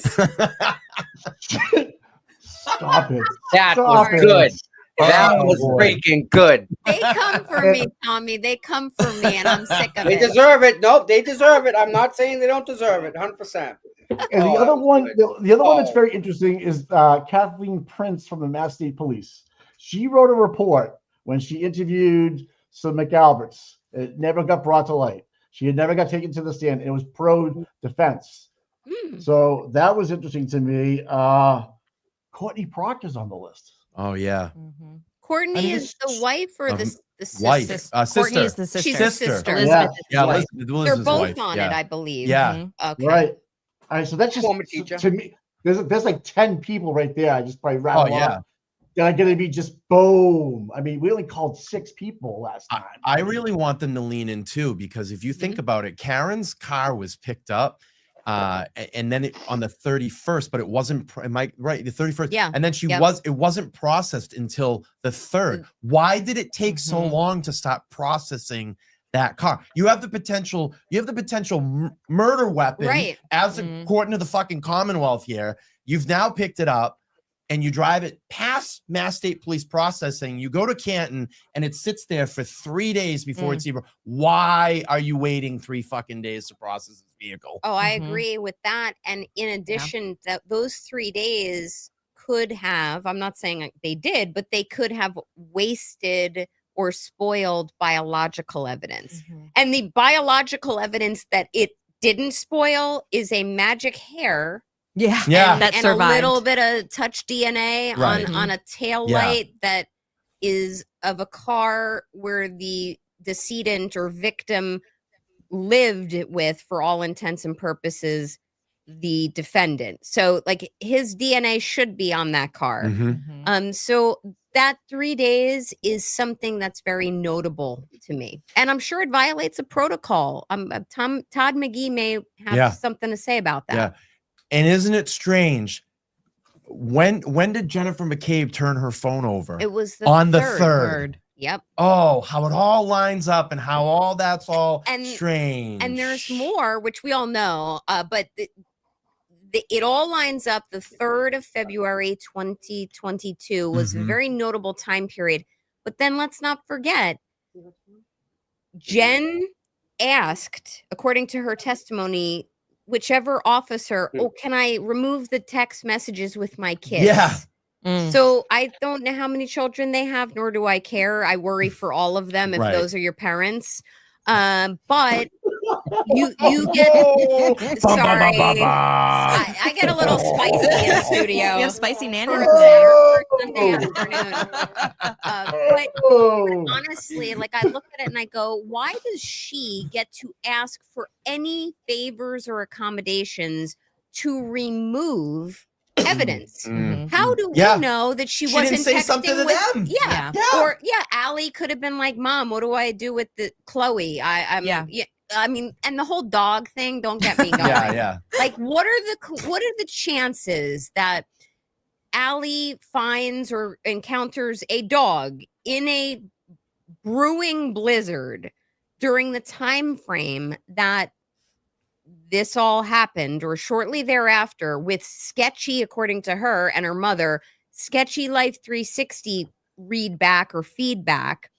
Stop it. That Stop was it. good. That Oh, was boy. freaking good. They come for me, Tommy. They come for me, and I'm sick of They it. deserve it. Nope, they deserve it. I'm not saying they don't deserve it. 100%. And Oh, the that other was one, good. the other one that's Oh. very interesting is Kathleen Prince from the Mass State Police. She wrote a report when she interviewed some McAlberts. It never got brought to light. She had never got taken to the stand. It was pro-defense. Mm. So that was interesting to me. Courtney Proctor's on the list. Oh yeah. Mhm. Courtney I mean, is the wife or the Wife. sister? Sister. Courtney is the sister. She's the Sister. sister. Elizabeth is Yeah. his wife. Elizabeth They're his both wife. on Yeah. it, I believe. Yeah. Mhm. Okay. Right. All right. So that's just Former teacher. to me. There's like 10 people right there. I just probably Oh rattled yeah. off. They're going to be just boom. I mean, we only called 6 people last time. I really want them to lean in too, because if you think about it, Karen's car was picked up and then on the 31st, but it wasn't, am I right? The 31st. Yeah. And then it wasn't processed until the 3rd. Why did it take so long to stop processing that car? You have the potential murder weapon, Right. as according to the fucking Commonwealth here. You've now picked it up and you drive it past Mass State Police processing. You go to Canton and it sits there for 3 days before it's even. Why are you waiting 3 fucking days to process this vehicle? Oh, I agree with that. And in addition, that those 3 days could have, I'm not saying they did, but they could have wasted or spoiled biological evidence. And the biological evidence that it didn't spoil is a magic hair. Yeah. Yeah. That and survived. a little bit of touch DNA Right. on a tail light that is of a car where the decedent or victim lived with, for all intents and purposes, the defendant. So like his DNA should be on that car. Mm-hmm. So that 3 days is something that's very notable to me. And I'm sure it violates a protocol. Todd McGee may have something to say about that. Yeah. And isn't it strange? When did Jennifer McCabe turn her phone over? It was on the 3rd. 3rd. Yep. Oh, how it all lines up and how all that's all strange. And there's more, which we all know, but it all lines up. The 3rd of February, 2022 was a very notable time period. But then let's not forget, Jen asked, according to her testimony, whichever officer, can I remove the text messages with my kids? Yeah. So I don't know how many children they have, nor do I care. I worry for all of them if those are your parents. But you get sorry. I get a little spicy in the studio. We have spicy Nan for today. Sunday afternoon. But honestly, like I look at it and I go, why does she get to ask for any favors or accommodations to remove evidence? How do we know that she wasn't didn't say texting something to with them. Yeah. Or Allie could have been like, Mom, what do I do with the Chloe? I mean, and the whole dog thing, don't get me going. Like, what are the chances that Allie finds or encounters a dog in a brewing blizzard during the time frame that this all happened, or shortly thereafter, with sketchy, according to her and her mother, sketchy Life 360 read back or feedback?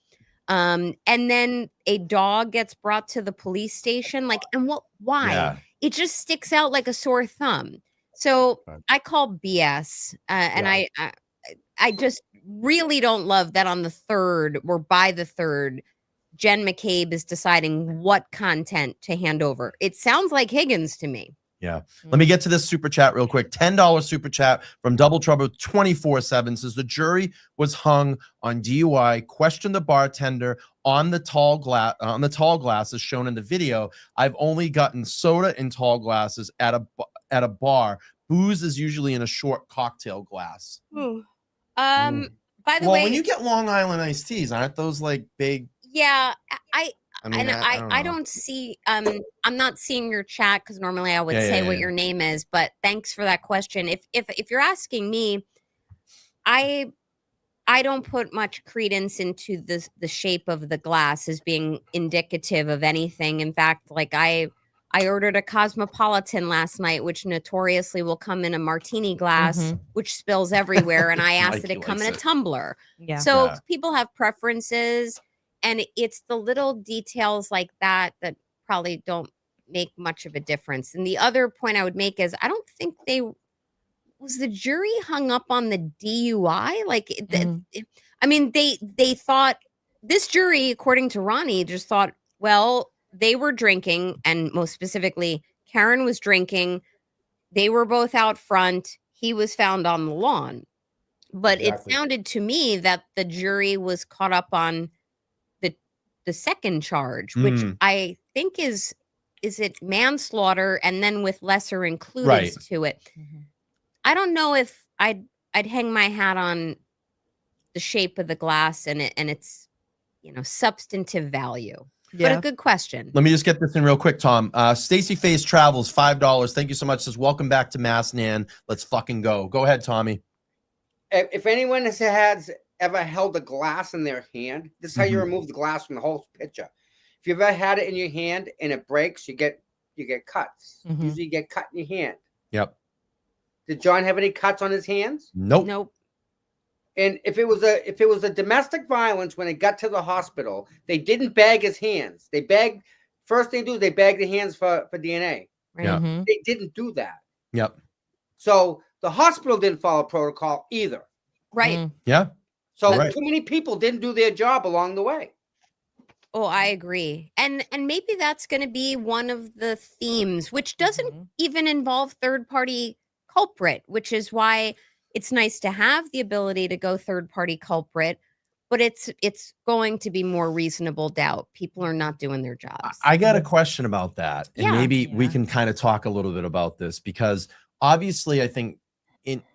And then a dog gets brought to the police station. Like, and why? Yeah. It just sticks out like a sore thumb. So I call BS. And I just really don't love that on the 3rd or by the 3rd, Jen McCabe is deciding what content to hand over. It sounds like Higgins to me. Yeah. Let me get to this super chat real quick. $10 super chat from Double Trouble 24/7 says the jury was hung on DUI. Question the bartender on the tall glasses shown in the video. I've only gotten soda in tall glasses at a bar. Booze is usually in a short cocktail glass. By the way, well, when you get Long Island iced teas, aren't those like big? Yeah, I don't see. I'm not seeing your chat because normally I would say what your name is. But thanks for that question. If you're asking me, I don't put much credence into the shape of the glass as being indicative of anything. In fact, like I ordered a Cosmopolitan last night, which notoriously will come in a martini glass, which spills everywhere. And I asked that it come in a tumbler. Yeah. So people have preferences. And it's the little details like that that probably don't make much of a difference. And the other point I would make is I don't think was the jury hung up on the DUI. Like, I mean, they thought this jury, according to Ronnie, just thought, well, they were drinking, and most specifically, Karen was drinking. They were both out front. He was found on the lawn. But it sounded to me that the jury was caught up on the second charge, which I think is it manslaughter and then with lesser included to it. I don't know if I'd hang my hat on the shape of the glass and its substantive value. Yeah. But a good question. Let me just get this in real quick, Tom. Stacy Face Travels, $5. Thank you so much. Says welcome back to Mass, Nan. Let's fucking go. Go ahead, Tommy. If anyone has ever held a glass in their hand, this is how you remove the glass from the whole picture. If you've ever had it in your hand and it breaks, you get cuts. Usually you get cut in your hand. Yep. Did John have any cuts on his hands? Nope. And if it was a domestic violence, when it got to the hospital, they didn't bag his hands. First thing they do is they bag the hands for DNA. Yeah. They didn't do that. Yep. So the hospital didn't follow protocol either. Right. Yeah. So too many people didn't do their job along the way. Oh, I agree. And maybe that's going to be one of the themes, which doesn't even involve third-party culprit, which is why it's nice to have the ability to go third-party culprit, but it's going to be more reasonable doubt. People are not doing their jobs. I got a question about that. And maybe we can kind of talk a little bit about this, because obviously I think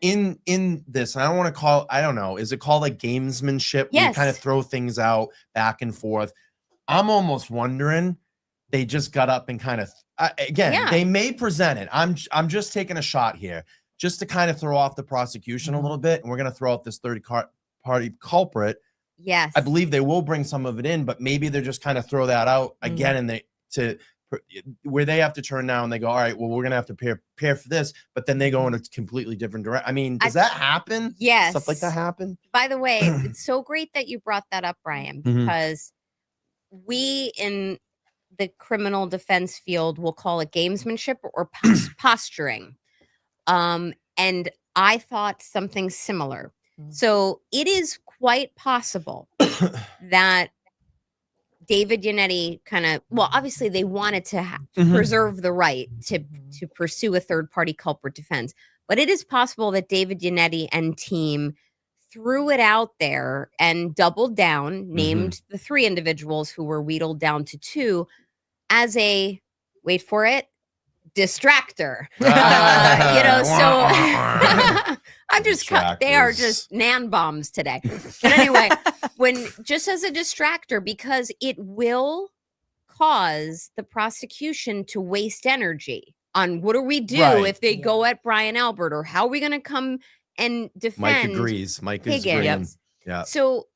in this, I don't want to call, I don't know, is it called like gamesmanship? Yes. You kind of throw things out back and forth. I'm almost wondering they just got up and kind of, they may present it. I'm just taking a shot here just to kind of throw off the prosecution a little bit. And we're going to throw out this third-party culprit. Yes. I believe they will bring some of it in, but maybe they're just kind of throw that out again and where they have to turn now and they go, all right, well, we're going to have to prepare for this, but then they go in a completely different direction. I mean, does that happen? Yes. Stuff like that happen? By the way, it's so great that you brought that up, Brian, because we in the criminal defense field will call it gamesmanship or posturing. And I thought something similar. So it is quite possible that David Yannetti obviously they wanted to preserve the right to pursue a third-party culprit defense. But it is possible that David Yannetti and team threw it out there and doubled down, named the 3 individuals who were wheedled down to 2 as a, wait for it, distractor. So I'm just they are just Nan bombs today. But anyway, just as a distractor, because it will cause the prosecution to waste energy on what do we do if they go at Brian Albert, or how are we going to come and defend? Mike agrees. Mike is Higgins. agreeing. Yeah. So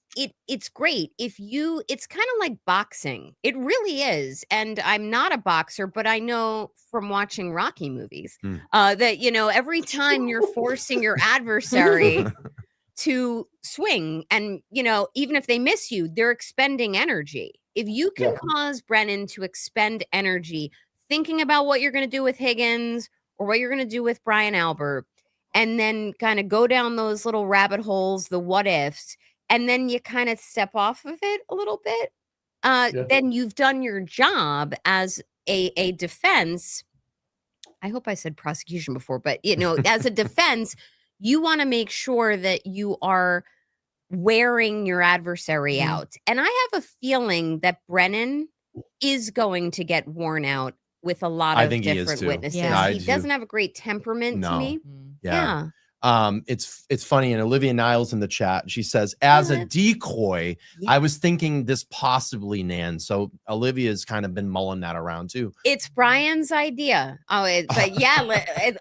it's great it's kind of like boxing. It really is. And I'm not a boxer, but I know from watching Rocky movies that, every time you're forcing your adversary to swing. And, you know, even if they miss you, they're expending energy. If you can cause Brennan to expend energy thinking about what you're going to do with Higgins or what you're going to do with Brian Albert, and then kind of go down those little rabbit holes, the what ifs, and then you kind of step off of it a little bit, then you've done your job as a defense. I hope I said prosecution before, but, you know, as a defense, you want to make sure that you are wearing your adversary out. And I have a feeling that Brennan is going to get worn out with a lot of different witnesses. Yeah. He doesn't have a great temperament to me. Yeah. It's funny, and Olivia Niles in the chat, she says, as a decoy, I was thinking this possibly, Nan. So Olivia's kind of been mulling that around too. It's Brian's idea. But yeah,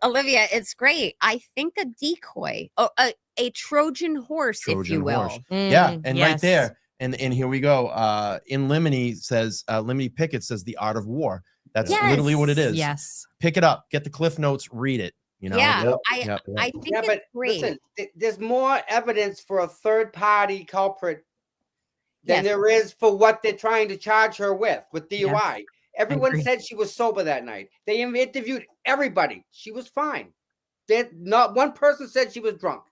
Olivia, it's great. I think a decoy, a Trojan horse, if you will. Yeah, and right there, and here we go. In Limine says, Limine Pickett says, the art of war. That's literally what it is. Yes. Pick it up, get the Cliff Notes, read it. You know? I think it's great. Listen, there's more evidence for a third party culprit than there is for what they're trying to charge her with DUI. Everyone said she was sober that night. They interviewed everybody. She was fine. Not one person said she was drunk.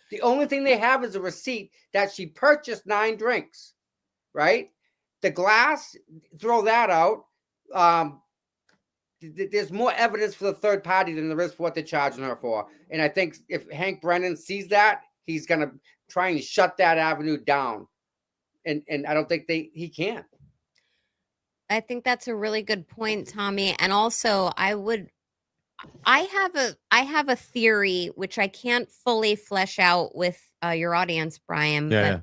The only thing they have is a receipt that she purchased 9 drinks, right? The glass, throw that out. There's more evidence for the third party than there is for what they're charging her for. And I think if Hank Brennan sees that, he's going to try and shut that avenue down. And I don't think he can. I think that's a really good point, Tommy. And also I have a theory, which I can't fully flesh out with your audience, Brian, but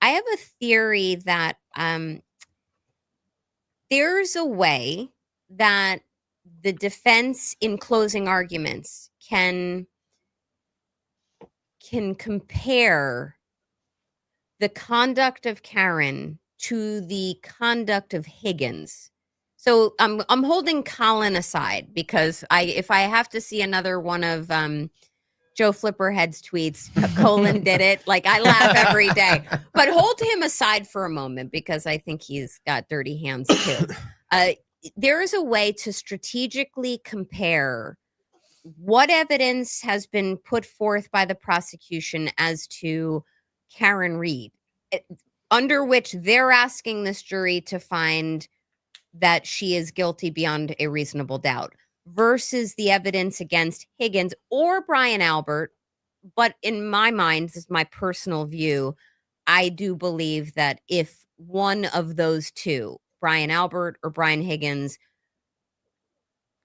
I have a theory that there's a way that the defense in closing arguments can compare the conduct of Karen to the conduct of Higgins. So I'm holding Colin aside because if I have to see another one of Joe Flipperhead's tweets, Colin did it. Like, I laugh every day, but hold him aside for a moment because I think he's got dirty hands too. There is a way to strategically compare what evidence has been put forth by the prosecution as to Karen Reed, under which they're asking this jury to find that she is guilty beyond a reasonable doubt, versus the evidence against Higgins or Brian Albert. But in my mind, this is my personal view, I do believe that if one of those two, Brian Albert or Brian Higgins,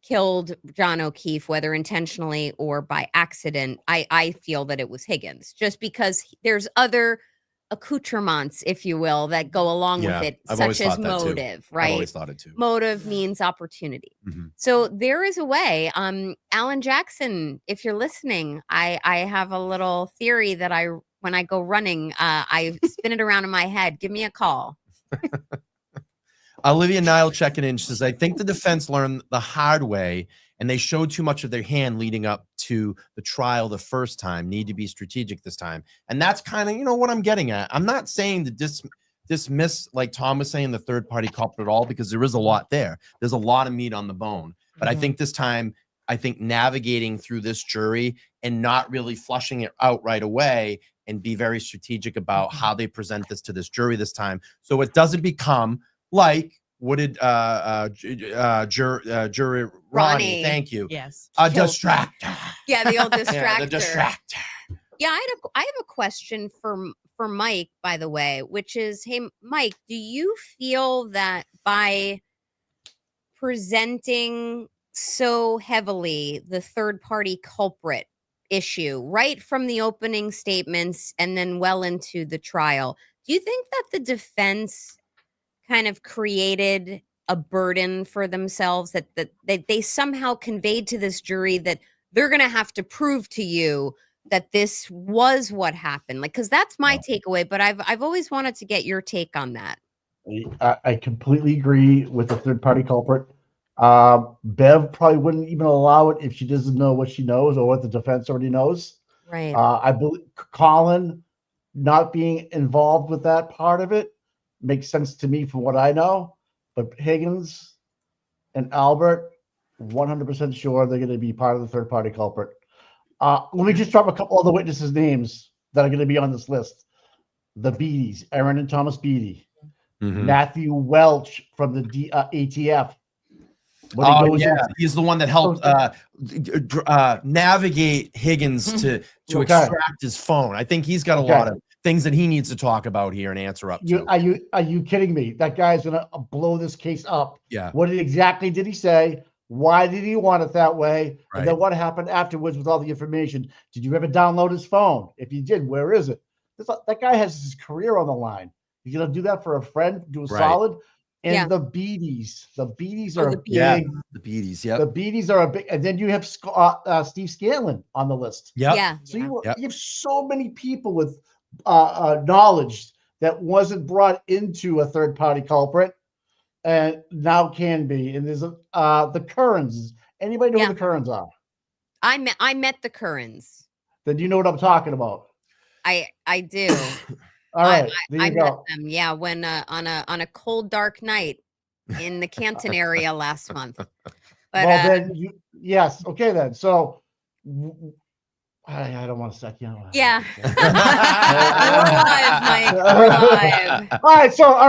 killed John O'Keefe, whether intentionally or by accident, I feel that it was Higgins, just because there's other accoutrements, if you will, that go along with it, such as motive, right? I've always thought it too. Motive means opportunity. So there is a way. Alan Jackson, if you're listening, I have a little theory that when I go running, I spin it around in my head. Give me a call. Olivia Nile checking in. She says, I think the defense learned the hard way and they showed too much of their hand leading up to the trial the first time. Need to be strategic this time. And that's kind of, what I'm getting at. I'm not saying to dismiss, like Tom was saying, the third party culprit at all, because there is a lot there. There's a lot of meat on the bone. But I think this time, navigating through this jury and not really flushing it out right away and be very strategic about how they present this to this jury this time. So it doesn't become like, what did jury Ronnie, thank you. Yes. A distractor. Yeah, the old distractor. The distractor. Yeah, I have a question for Mike, by the way, which is, hey, Mike, do you feel that by presenting so heavily the third party culprit issue right from the opening statements and then well into the trial, do you think that the defense kind of created a burden for themselves, that they somehow conveyed to this jury that they're going to have to prove to you that this was what happened? Like, because that's my takeaway, but I've always wanted to get your take on that. I completely agree with the third party culprit. Bev probably wouldn't even allow it if she doesn't know what she knows or what the defense already knows. Right. I believe Colin not being involved with that part of it makes sense to me from what I know. But Higgins and Albert, 100% sure they're going to be part of the third party culprit. Let me just drop a couple other witnesses' names that are going to be on this list. The Beatties, Aaron and Thomas Beatty. Matthew Welch from the ATF. He's the one that helped navigate Higgins to extract his phone. I think he's got a lot of things that he needs to talk about here and answer up to. Are you kidding me? That guy's gonna blow this case up. Yeah. What exactly did he say? Why did he want it that way? Right. And then what happened afterwards with all the information? Did you ever download his phone? If you did, where is it? That guy has his career on the line. You're gonna do that for a friend? Do a solid? And the Beatties. The Beatties are big. Yeah, the Beatties. Yeah. The Beatties are a big. And then you have Steve Scanlon on the list. Yep. Yeah. So you have so many people with knowledge that wasn't brought into a third party culprit, and now can be. And there's the Currans. Anybody know who the Currans are? I met the Currans. Then you know what I'm talking about. I do. All right, I met them. Yeah, when on a cold dark night in the Canton area last month. But then yes, okay then. So I don't want to suck you out. Yeah. We're live, Mike. We're live. All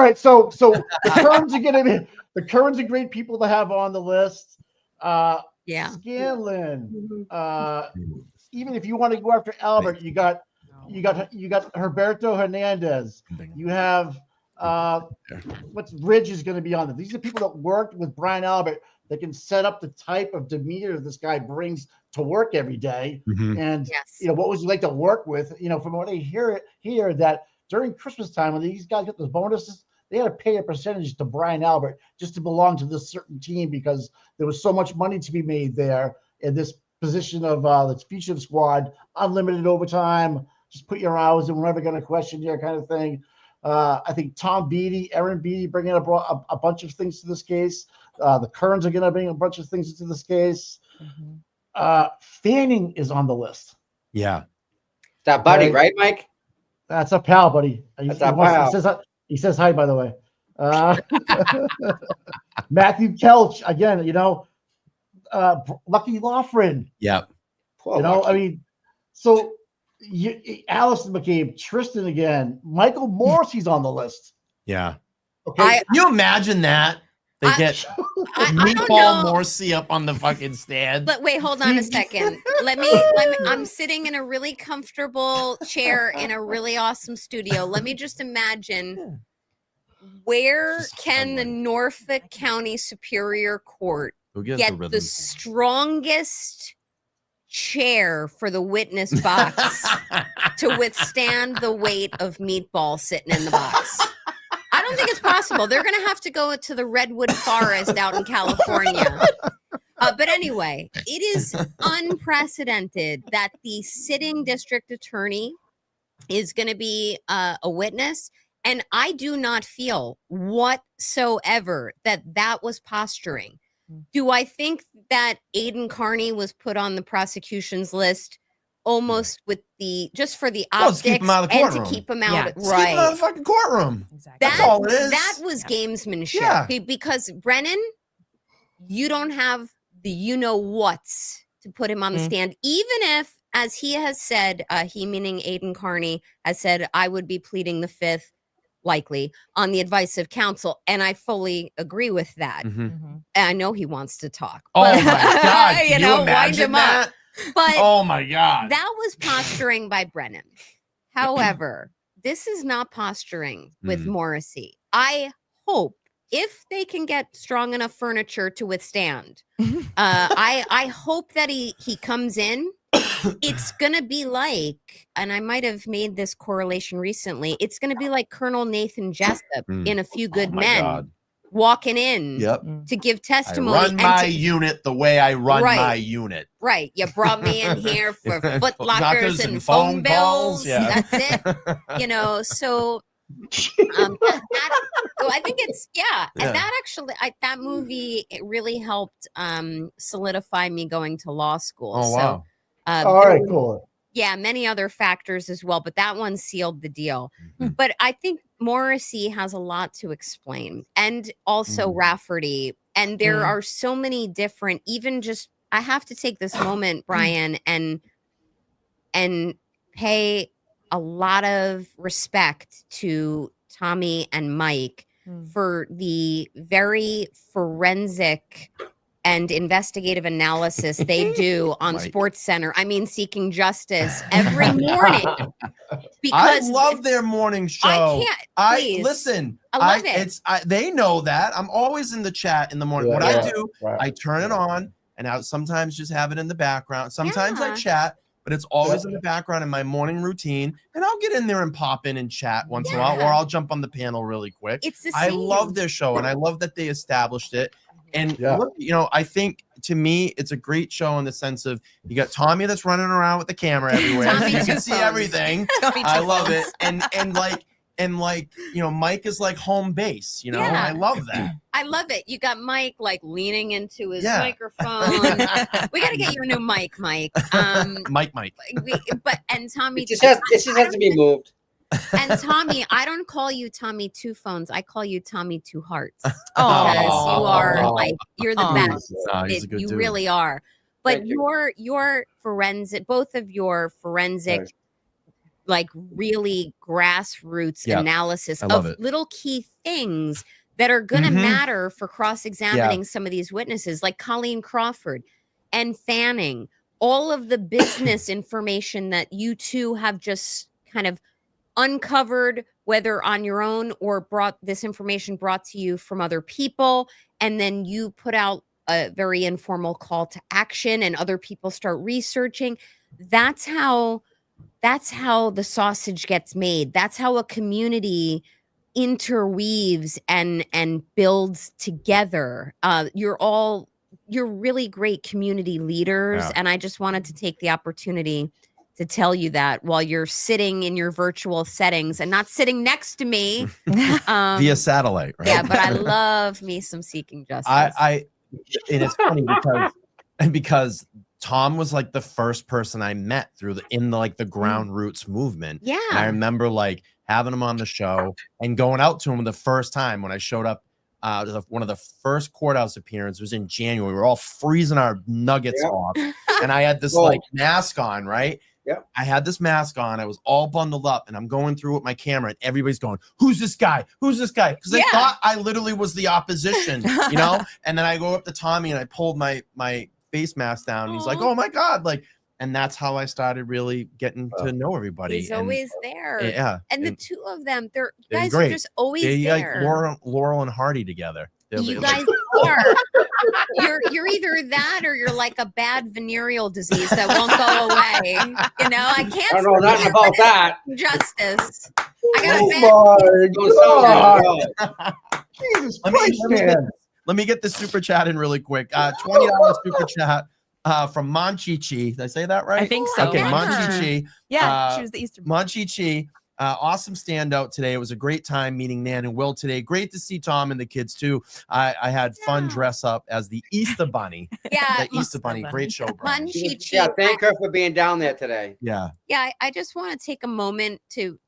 right. So the Currans are gonna be are great people to have on the list. Scanlon. Even if you want to go after Albert, you got Herberto Hernandez. You have what's Ridge is going to be on it. These are people that worked with Brian Albert that can set up the type of demeanor this guy brings to work every day. And what was he like to work with? From what I hear that during Christmas time when these guys get those bonuses, they had to pay a percentage to Brian Albert just to belong to this certain team because there was so much money to be made there in this position of the future squad, unlimited overtime. Just put your hours in. We're never going to question you, kind of thing. I think Tom Beatty, Aaron Beatty bringing a bunch of things to this case. The Kerns are going to bring a bunch of things into this case. Fanning is on the list. Yeah. That buddy, right, Mike? That's a pal, buddy. He says hi, by the way. Matthew Kelch, again, Lucky Loughran. Yeah. So Allison McCabe, Tristan again, Michael Morrissey's on the list. Yeah. Okay. Can you imagine that? They get Meatball Morrissey up on the fucking stand. But wait, hold on a second. Let me I'm sitting in a really comfortable chair in a really awesome studio. Let me just imagine where can the Norfolk County Superior Court get the strongest chair for the witness box to withstand the weight of Meatball sitting in the box. I don't think it's possible. They're going to have to go to the Redwood Forest out in California. But anyway, it is unprecedented that the sitting district attorney is going to be a witness. And I do not feel whatsoever that was posturing. Do I think that Aiden Carney was put on the prosecution's list almost with just for the optics keep him out of the and to keep him out? Keep him out of the fucking courtroom. Exactly. That's all it is. That was gamesmanship because Brennan, you don't have the whats to put him on the stand, even if, as he has said, he meaning Aiden Carney has said, I would be pleading the fifth. Likely on the advice of counsel, and I fully agree with that. I know he wants to talk. Oh my god! Can you wind him up. But oh my god, that was posturing by Brennan. However, this is not posturing with Morrissey. I hope if they can get strong enough furniture to withstand, I hope that he comes in. It's going to be like, and I might have made this correlation recently, it's going to be like Colonel Nathan Jessup in A Few Good Men walking in to give testimony. I run my unit the way I run my unit. Right. You brought me in here for foot lockers and phone bills. Yeah. That's it. So I think it's, and that actually, that movie, it really helped solidify me going to law school. Oh, wow. All right, cool. many other factors as well, but that one sealed the deal. Mhm. But I think Morrissey has a lot to explain, and also Rafferty. And there are so many different, even just, I have to take this moment, Brian, and pay a lot of respect to Tommy and Mike for the very forensic and investigative analysis they do on Mike. Sports Center. I mean, seeking justice every morning. Because I love their morning show. I can't. Please. Listen. I love it. They know that. I'm always in the chat in the morning. What I do, I turn it on, and I sometimes just have it in the background. Sometimes I chat, but it's always in the background in my morning routine. And I'll get in there and pop in and chat once in a while, or I'll jump on the panel really quick. It's the I same. love their show, and I love that they established it. And look, I think to me, it's a great show in the sense of you got Tommy that's running around with the camera everywhere. You can see everything. I love it. And like Mike is like home base. And I love that. I love it. You got Mike like leaning into his microphone. We got to get you a new mic, Mike. Mike. And Tommy, It just has to be moved. And Tommy, I don't call you Tommy Two Phones. I call you Tommy Two Hearts. Oh. Because you are like, you're the best. He's a good you dude. really are. But your forensic, both of your forensic, like really grassroots analysis of little key things that are going to matter for cross-examining some of these witnesses, like Colleen Crawford and Fanning, all of the business information that you two have just kind of uncovered, whether on your own or brought this information brought to you from other people. And then you put out a very informal call to action and other people start researching. That's how the sausage gets made. That's how a community interweaves and builds together. You're really great community leaders. And I just wanted to take the opportunity to tell you that while you're sitting in your virtual settings and not sitting next to me via satellite, right? Yeah, but I love me some Seeking Justice. And it's funny because Tom was like the first person I met through the ground roots movement. Yeah. And I remember like having him on the show and going out to him the first time when I showed up. One of the first courthouse appearances was in January. We were all freezing our nuggets off. And I had this like mask on, right? Yep. I had this mask on. I was all bundled up and I'm going through with my camera and everybody's going, who's this guy? Who's this guy? Because they thought I literally was the opposition, And then I go up to Tommy and I pulled my face mask down. And he's like, oh my God. And that's how I started really getting to know everybody. He's always there. Yeah. And the two of them, you guys great. are just always there. Like Laurel and Hardy together. You guys are. You're either that or you're like a bad venereal disease that won't go away. I can't. I don't know nothing about that. Justice. I got a bad. Jesus Christ, man. Let me get the super chat in really quick. $20 super chat from Monchichi. Did I say that right? I think so. Okay, Monchichi. Yeah, she was the Easter Monchichi. Awesome standout today. It was a great time meeting Nan and Will today. Great to see Tom and the kids too. I had fun dress up as the Easter Bunny. Yeah, the Easter Bunny. Great show, Brian. Yeah, thank her for being down there today. Yeah. Yeah, I just want to take a moment to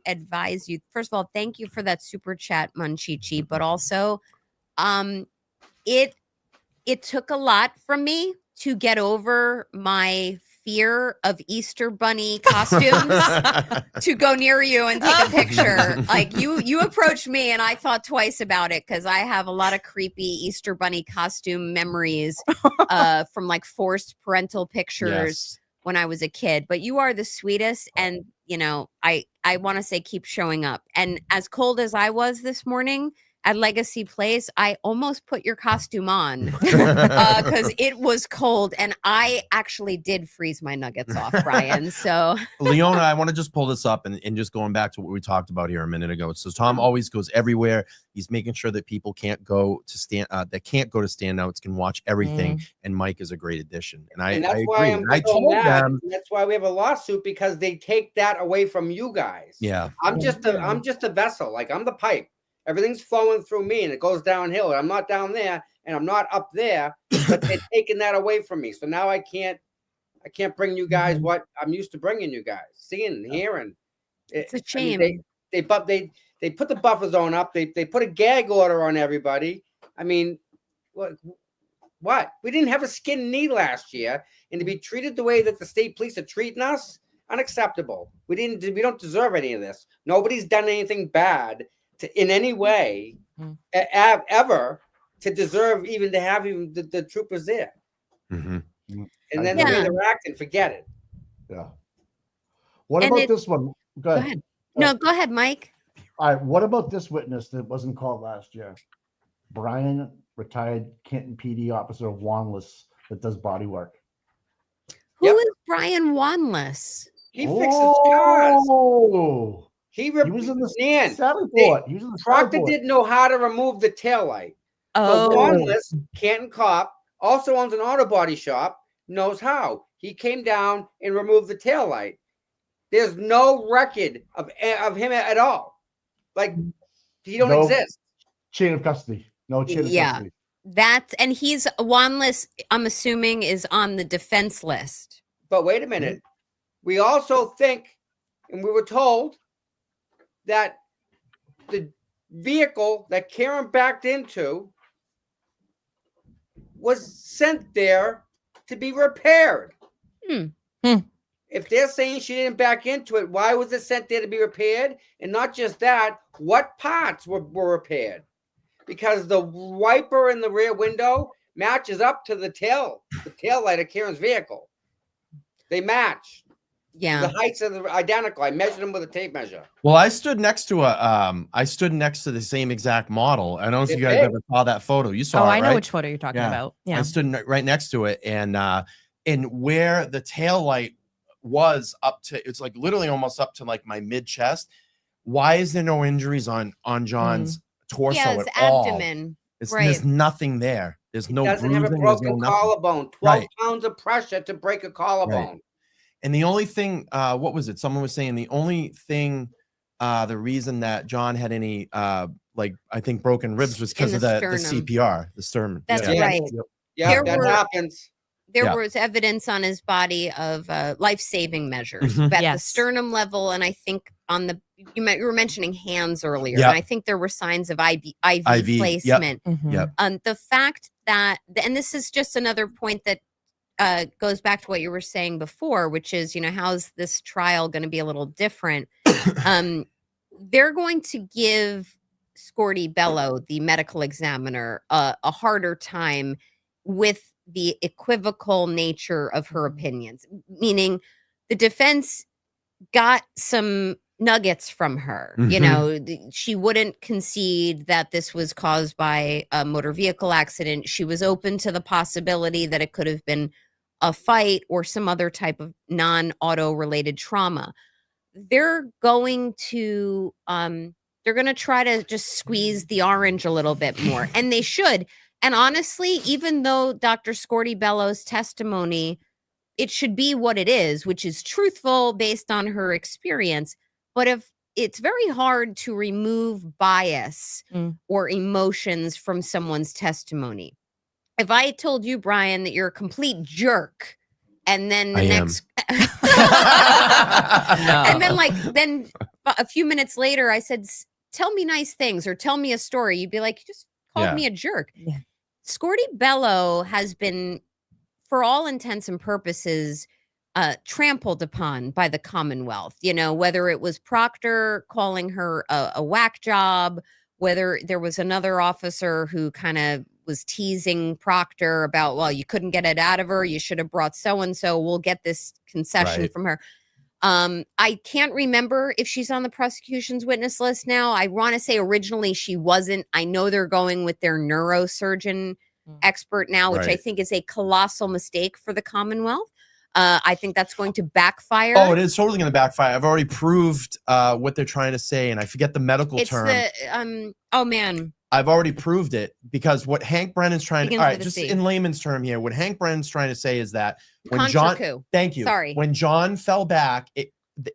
advise you. First of all, thank you for that super chat, Munchichi. But also, it took a lot from me to get over my fear of Easter Bunny costumes to go near you and take a picture. Like you approached me and I thought twice about it because I have a lot of creepy Easter Bunny costume memories from like forced parental pictures when I was a kid. But you are the sweetest, and I want to say keep showing up. And as cold as I was this morning at Legacy Place, I almost put your costume on because it was cold, and I actually did freeze my nuggets off, Brian. So, Leona, I want to just pull this up and just going back to what we talked about here a minute ago. So Tom always goes everywhere. He's making sure that people can't go to standouts can watch everything. And Mike is a great addition. And I agree. I told them that's why we have a lawsuit, because they take that away from you guys. Yeah. I'm just a vessel. Like, I'm the pipe. Everything's flowing through me and it goes downhill. I'm not down there and I'm not up there, but they're taking that away from me. So now I can't I can't bring you guys what I'm used to bringing you guys, seeing and hearing. It's a I mean, shame. they put the buffer zone up. They put a gag order on everybody. I mean, what? We didn't have a skin knee last year, and to be treated the way that the state police are treating us, unacceptable. We don't deserve any of this. Nobody's done anything bad in any way ever to deserve even to have the troopers there. Mm-hmm. And then the way they're acting, forget it. Yeah. What And about this one? Go ahead. No, go ahead, Mike. All right. What about this witness that wasn't called last year? Brian, retired Canton PD officer of Wanless that does body work. Who is Brian Wanless? He fixes cars. Oh, he was in the Saddleport. He was in the Proctor Saddleport. didn't know how to remove the taillight. Oh. So Wanless, Canton cop, also owns an auto body shop, knows how. He came down and removed the taillight. There's no record of him at all. Like, he don't exist. Chain of custody. No chain of custody. And he's Wanless, I'm assuming, is on the defense list. But wait a minute. We also think, and we were told, that the vehicle that Karen backed into was sent there to be repaired. If they're saying she didn't back into it, why was it sent there to be repaired? And not just that, what parts were repaired? Because the wiper in the rear window matches up to the tail light of Karen's vehicle. They match. Yeah. The heights are identical. I measured them with a tape measure. Well, I stood next to the same exact model. I don't know if you guys ever saw that photo. You saw it, I know right? which photo you're talking about. Yeah. I stood right next to it, and where the tail light was up to, it's like literally almost up to like my mid chest. Why is there no injuries on John's torso his at all? abdomen. There's nothing there. There's no Doesn't bruising. have a There's broken no collarbone. 12 pounds of pressure to break a collarbone. Right. And the only thing, what was it? Someone was saying the only thing, the reason that John had any, I think broken ribs was because of the CPR, the sternum. That's right. Yeah, that happens. There was evidence on his body of life-saving measures at the sternum level, and I think on the you were mentioning hands earlier, and I think there were signs of IV placement. The fact that, and this is just another point that goes back to what you were saying before, which is, how's this trial going to be a little different? They're going to give Scorty Bello, the medical examiner, a harder time with the equivocal nature of her opinions, meaning the defense got some nuggets from her. She wouldn't concede that this was caused by a motor vehicle accident. She was open to the possibility that it could have been a fight or some other type of non-auto related trauma. They're going to try to just squeeze the orange a little bit more, and they should. And honestly, even though Dr. Scorty Bello's testimony, it should be what it is, which is truthful based on her experience. But if it's very hard to remove bias or emotions from someone's testimony. If I told you, Brian, that you're a complete jerk, and then the then a few minutes later, I said, tell me nice things or tell me a story, you'd be like, you just called me a jerk. Yeah. Scorty Bello has been, for all intents and purposes, trampled upon by the Commonwealth. Whether it was Proctor calling her a whack job, whether there was another officer who kind of was teasing Proctor about, well, you couldn't get it out of her, you should have brought so-and-so, we'll get this concession from her. I can't remember if she's on the prosecution's witness list now. I want to say originally she wasn't. I know they're going with their neurosurgeon expert now, which I think is a colossal mistake for the Commonwealth. I think that's going to backfire. Oh, it is totally going to backfire. I've already proved what they're trying to say, and I forget the medical term. Oh man. I've already proved it, because what Hank Brennan's trying to, all right, just in layman's term here, what Hank Brennan's trying to say is that when John, thank you. Sorry. When John fell back,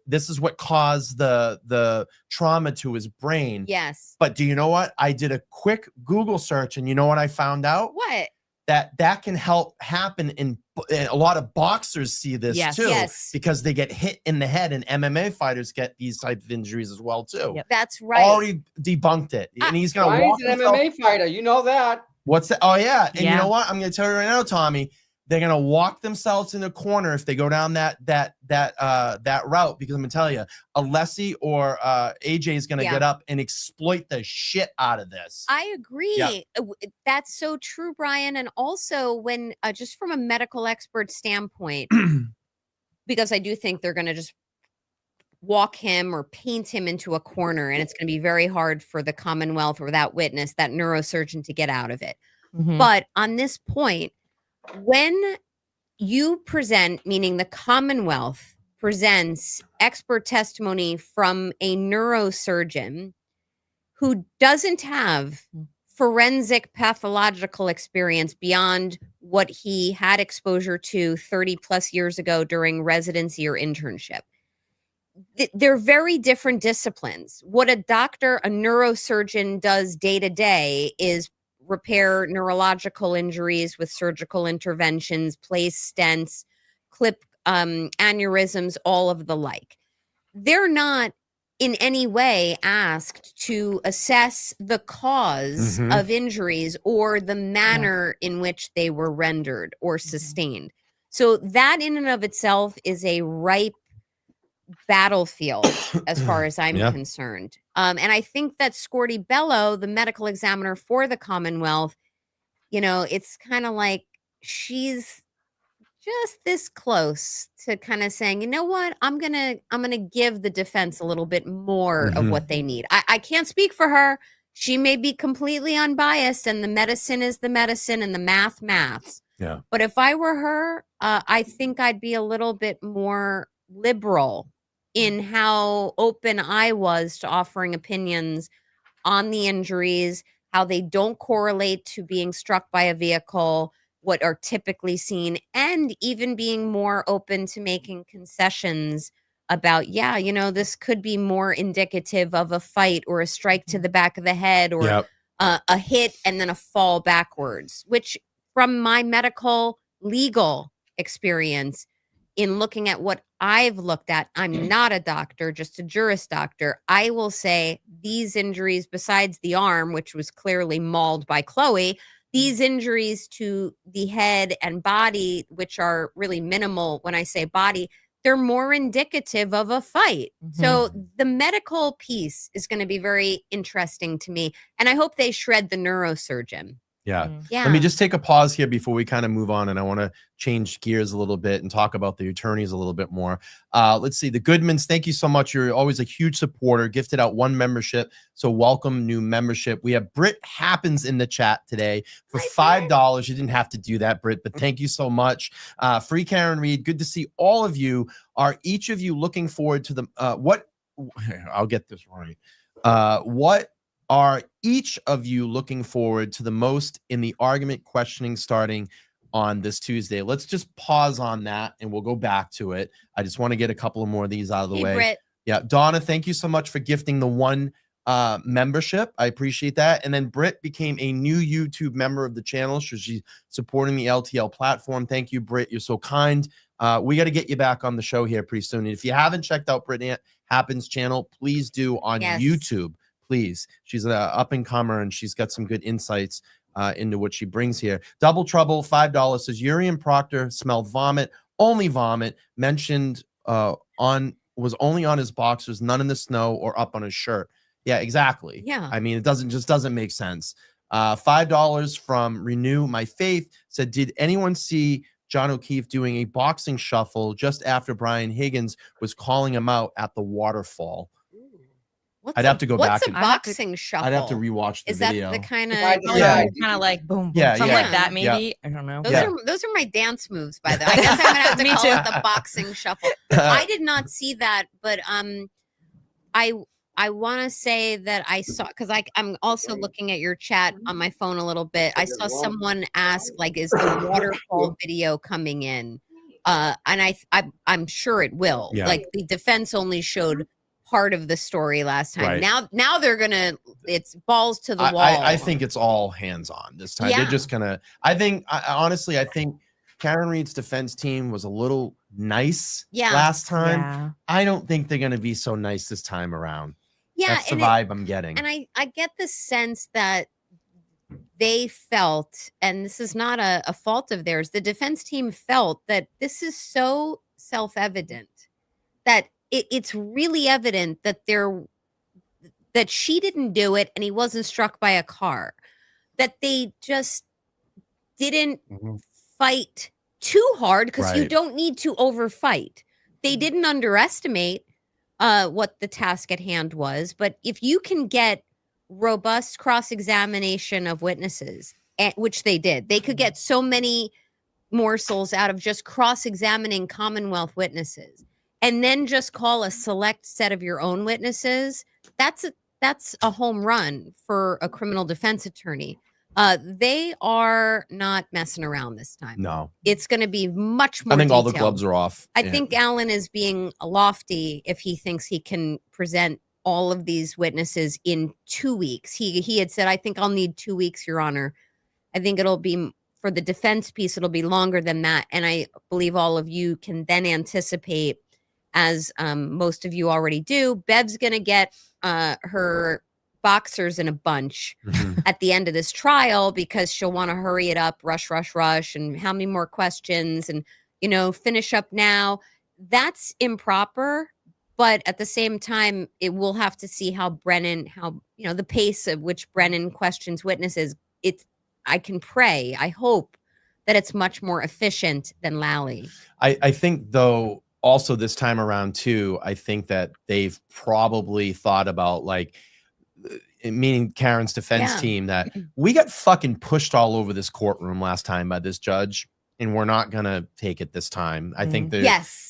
this is what caused the trauma to his brain. Yes. But do you know what? I did a quick Google search, and you know what I found out? What? that can help happen in a lot of boxers see this too, Yes. because they get hit in the head, and MMA fighters get these type of injuries as well too. Yep. That's right. Already debunked it, and he's gonna Brian's walk an himself. MMA fighter. You know that. What's that? Oh yeah, and you Yeah. know what? I'm gonna tell you right now, Tommy. They're gonna walk themselves in the corner if they go down that route, because I'm gonna tell you, Alessi or AJ is gonna get up and exploit the shit out of this. I agree. Yeah. That's so true, Brian. And also, when just from a medical expert standpoint, because I do think they're going to just walk him or paint him into a corner, and it's going to be very hard for the Commonwealth or that witness, that neurosurgeon, to get out of it. Mhm. But on this point, when you present, meaning the Commonwealth presents expert testimony from a neurosurgeon who doesn't have forensic pathological experience beyond what he had exposure to 30 plus years ago during residency or internship, they're very different disciplines. What a doctor, a neurosurgeon, does day to day is repair neurological injuries with surgical interventions, place stents, clip aneurysms, all of the like. They're not in any way asked to assess the cause of injuries or the manner in which they were rendered or sustained. So that in and of itself is a ripe battlefield as far as I'm concerned. And I think that Scorty Bello, the medical examiner for the Commonwealth, you know, it's kind of like she's just this close to kind of saying, you know what, I'm gonna give the defense a little bit more of what they need. I can't speak for her. She may be completely unbiased, and the medicine is the medicine and the maths. Yeah. But if I were her, I think I'd be a little bit more liberal in how open I was to offering opinions on the injuries, how they don't correlate to being struck by a vehicle, what are typically seen, and even being more open to making concessions about, yeah, you know, this could be more indicative of a fight or a strike to the back of the head or a hit and then a fall backwards, which from my medical legal experience in looking at what I've looked at, I'm not a doctor, just a juris doctor. I will say these injuries, besides the arm, which was clearly mauled by Chloe, these injuries to the head and body, which are really minimal when I say body, they're more indicative of a fight. So the medical piece is going to be very interesting to me. And I hope they shred the neurosurgeon. Yeah. Yeah. Let me just take a pause here before we kind of move on, and I want to change gears a little bit and talk about the attorneys a little bit more. Let's see. The Goodmans, thank you so much. You're always a huge supporter. Gifted out 1 membership, so welcome new membership. We have Britt Happens in the chat today for $5. You didn't have to do that, Britt, but thank you so much. Free Karen Reed, good to see all of you. Are each of you looking forward to the I'll get this right. What are each of you looking forward to the most in the argument questioning starting on this Tuesday? Let's just pause on that and we'll go back to it. I just want to get a couple of more of these out of the way. Britt. Yeah, Donna, thank you so much for gifting the 1 membership. I appreciate that. And then Britt became a new YouTube member of the channel, so she's supporting the LTL platform. Thank you, Britt. You're so kind. We got to get you back on the show here pretty soon. And if you haven't checked out Britt Happens channel, please do on YouTube. Please. She's an up-and-comer, and she's got some good insights into what she brings here. Double Trouble, $5, says Urian Proctor smelled vomit, only vomit, mentioned was only on his boxers, none in the snow or up on his shirt. Yeah, exactly. Yeah. I mean, it doesn't make sense. $5 from Renew My Faith said, did anyone see John O'Keefe doing a boxing shuffle just after Brian Higgins was calling him out at the waterfall? I'd have to go back. What's a boxing shuffle? I'd have to rewatch the video. Is that the kind of kind of like boom, boom, something like that? Maybe I don't know. Those are my dance moves, by the way. I guess I'm gonna have to call it the boxing shuffle. I did not see that, but I want to say that I saw, because I'm also looking at your chat on my phone a little bit. I saw someone ask, like, is the waterfall video coming in? And I'm sure it will. Yeah. Like, the defense only showed part of the story last time. Right. Now they're gonna, it's balls to the wall. I think it's all hands on this time. They're Yeah. just gonna. Honestly, I think Karen Reed's defense team was a little nice last time. Yeah. I don't think they're gonna be so nice this time around. Yeah, That's the and vibe I'm getting. And I get the sense that they felt, and this is not a fault of theirs, the defense team felt that this is so self-evident that it's really evident that that she didn't do it and he wasn't struck by a car, that they just didn't fight too hard, because you don't need to overfight. They didn't underestimate what the task at hand was, but if you can get robust cross-examination of witnesses, which they did, they could get so many morsels out of just cross-examining Commonwealth witnesses, and then just call a select set of your own witnesses. That's a home run for a criminal defense attorney. They are not messing around this time. No, it's going to be much more. I think all the detailed. gloves are off. I think Alan is being lofty if he thinks he can present all of these witnesses in 2 weeks. He had said, I think I'll need 2 weeks, Your Honor. I think it'll be, for the defense piece, it'll be longer than that. And I believe all of you can then anticipate, as most of you already do, Bev's going to get her boxers in a bunch at the end of this trial, because she'll want to hurry it up, rush, and how many more questions, and, finish up now. That's improper. But at the same time, it will have to see how the pace of which Brennan questions witnesses. I can pray, I hope that it's much more efficient than Lally. I think, though, also this time around too, I think that they've probably thought about, like, meaning Karen's defense team, that we got fucking pushed all over this courtroom last time by this judge, and we're not gonna take it this time. I think that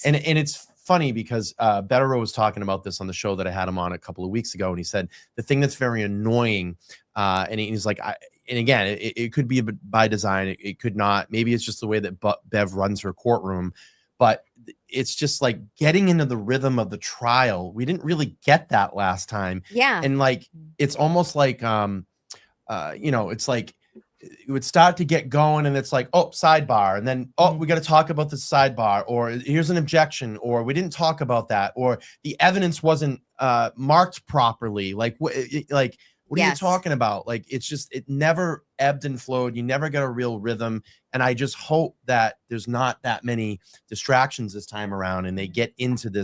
and it's funny because Betterow was talking about this on the show that I had him on a couple of weeks ago, and he said the thing that's very annoying, and he's like, and again, it could be by design, it could not. Maybe it's just the way that Bev runs her courtroom, but it's just like getting into the rhythm of the trial. We didn't really get that last time. Yeah, and like it's almost like it's like it would start to get going, and it's like, oh, sidebar, and then we got to talk about the sidebar, or here's an objection, or we didn't talk about that, or the evidence wasn't marked properly. Like what are you talking about? Like, it's just, it never ebbed and flowed. You never got a real rhythm, and I just hope that there's not that many distractions this time around, and they get into the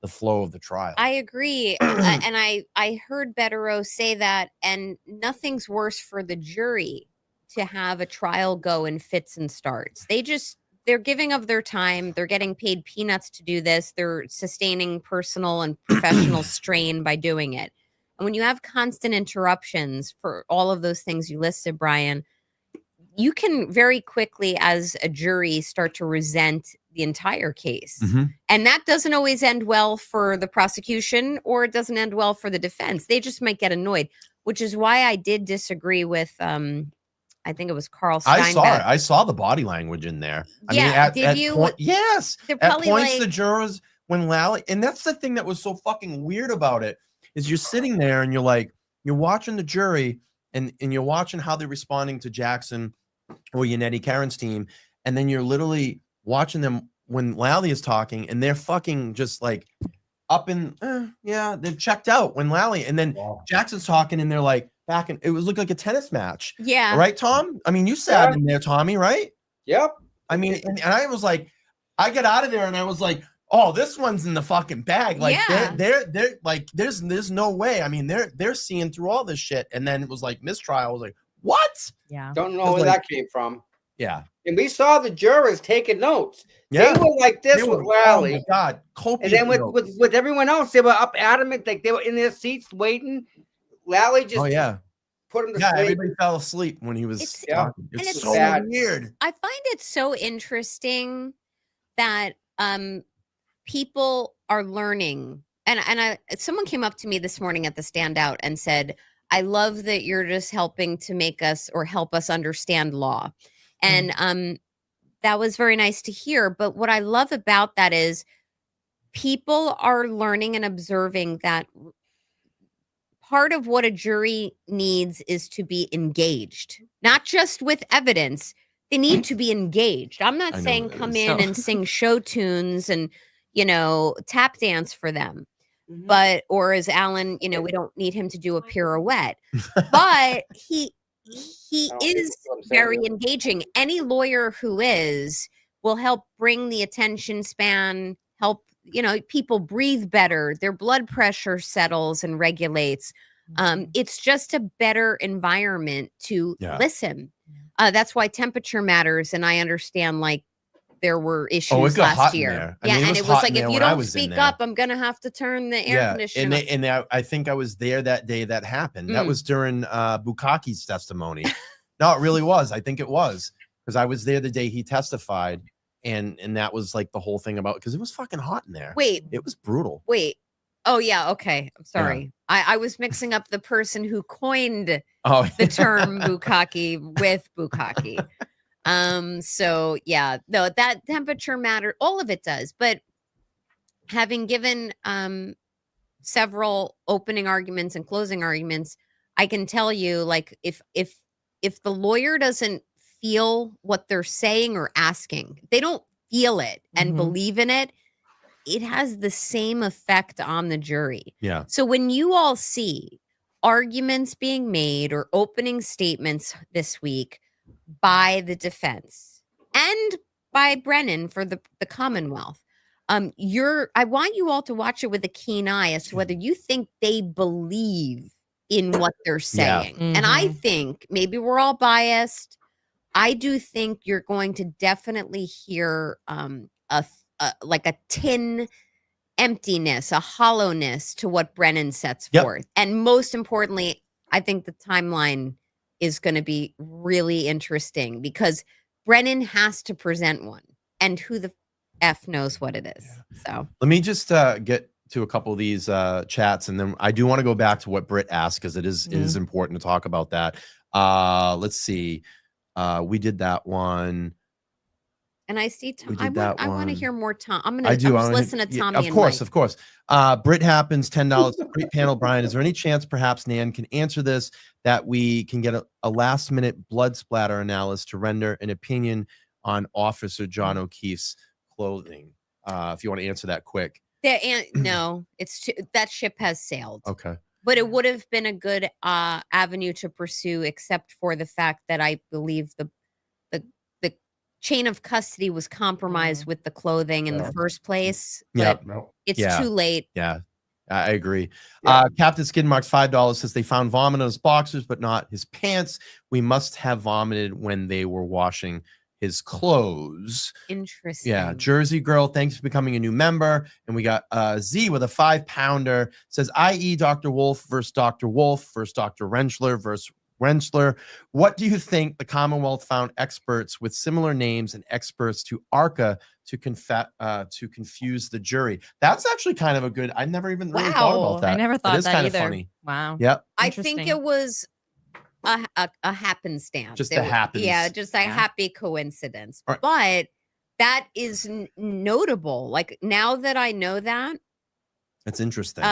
flow of the trial. I agree. And I heard Betterow say that, and nothing's worse for the jury to have a trial go in fits and starts. They're giving of their time. They're getting paid peanuts to do this. They're sustaining personal and professional strain by doing it. And when you have constant interruptions for all of those things you listed, Brian, you can very quickly, as a jury, start to resent the entire case. And that doesn't always end well for the prosecution, or it doesn't end well for the defense. They just might get annoyed, which is why I did disagree with, I think it was Carl Steinbeck. I saw the body language in there. Did you? Yes. At points, like, the jurors, when Lally, and that's the thing that was so fucking weird about it, is you're sitting there and you're watching the jury, and you're watching how they're responding to Jackson or Yannetti Karen's team, and then you're literally watching them when Lally is talking, and they're fucking just like up in, they've checked out when Lally, and then Jackson's talking, and they're like back, and it was looked like a tennis match. Yeah. Right, Tom? I mean, you sat in there, Tommy, right? Yep. I mean, and I was like, I got out of there and I was like, oh, this one's in the fucking bag. Like they're like, there's no way. I mean, they're seeing through all this shit. And then it was like mistrial. I was like, what? Yeah. Don't know where that came from. Yeah. And we saw the jurors taking notes. Yeah. They were like this with Lally. Oh my God. And then with everyone else, they were up adamant, like they were in their seats waiting. Lally just put him to sleep. Everybody fell asleep when he was talking. It's so weird. I find it so interesting that people are learning. And someone came up to me this morning at the Standout and said, I love that you're just helping to make us, or help us understand law. And that was very nice to hear. But what I love about that is people are learning and observing that part of what a jury needs is to be engaged, not just with evidence. They need to be engaged. I'm not saying come in and sing show tunes and, tap dance for them. But, or as Alan, we don't need him to do a pirouette, but he is very engaging. Any lawyer who will help bring the attention span, help, people breathe better, their blood pressure settles and regulates. It's just a better environment to listen. That's why temperature matters. And I understand, like, there were issues last year. And it was like, if you don't speak up, I'm going to have to turn the air conditioner up. And I think I was there that day that happened. That was during Bukaki's testimony. No, it really was. I think it was, because I was there the day he testified. And that was like the whole thing about, because it was fucking hot in there. Wait. It was brutal. Wait. Oh, yeah. Okay. I'm sorry. Yeah. I was mixing up the person who coined the term Bukaki with Bukaki. So yeah, no, that temperature matter. All of it does. But having given several opening arguments and closing arguments, I can tell you, like, if the lawyer doesn't feel what they're saying or asking, they don't feel it and believe in it, it has the same effect on the jury. Yeah. So when you all see arguments being made or opening statements this week by the defense and by Brennan for the Commonwealth, I want you all to watch it with a keen eye as to whether you think they believe in what they're saying. And I think, maybe we're all biased, I do think you're going to definitely hear like a tin emptiness, a hollowness to what Brennan sets forth. And most importantly, I think the timeline is going to be really interesting, because Brennan has to present one, and who the F knows what it is. So let me just get to a couple of these chats, and then I do want to go back to what Britt asked, because it is important to talk about that. Let's see. We did that one. And I see Tom. I want to hear more Tom. I'm going to listen to Tommy. Of course. Britt happens, $10. Great panel, Brian. Is there any chance perhaps Nan can answer this, that we can get a last minute blood splatter analysis to render an opinion on Officer John O'Keefe's clothing? If you want to answer that quick. No, that ship has sailed. Okay. But it would have been a good avenue to pursue, except for the fact that I believe the chain of custody was compromised with the clothing in the first place. But it's too late. Yeah, I agree. Captain Skidmark's $5 says they found vomit on his boxers, but not his pants. We must have vomited when they were washing his clothes. Interesting. Yeah. Jersey Girl, thanks for becoming a new member. And we got Z with a 5-pounder, says, i.e. Dr. Wolf versus Dr. Wolf versus Dr. Rentschler versus Rentschler. What do you think the Commonwealth found experts with similar names and experts to ARCA to confuse the jury? That's actually kind of a good, I never even really thought about that. I never thought that is that kind either. Of funny. Wow. Yep. I think it was a happenstance. Just a happens. Yeah, just a happy coincidence. Right. But that is notable. Like, now that I know that, it's interesting.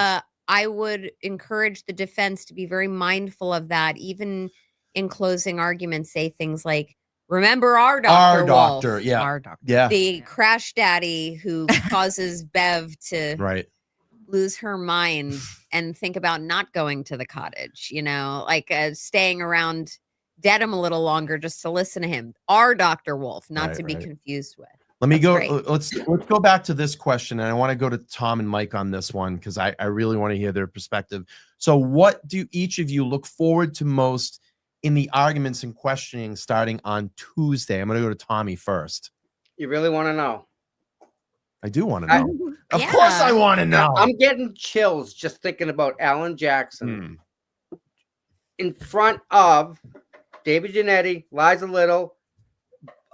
I would encourage the defense to be very mindful of that, even in closing arguments. Say things like, remember our Dr. Wolf, our doctor, the crash daddy who causes Bev to lose her mind and think about not going to the cottage, like staying around Dedham a little longer just to listen to him. Our Dr. Wolf, not to be confused with. Let me go. Let's go back to this question, and I want to go to Tom and Mike on this one, because I really want to hear their perspective. So, what do each of you look forward to most in the arguments and questioning starting on Tuesday? I'm going to go to Tommy first. You really want to know? I do want to know. Of course, I want to know. I'm getting chills just thinking about Alan Jackson in front of David Giannetti, Liza Little,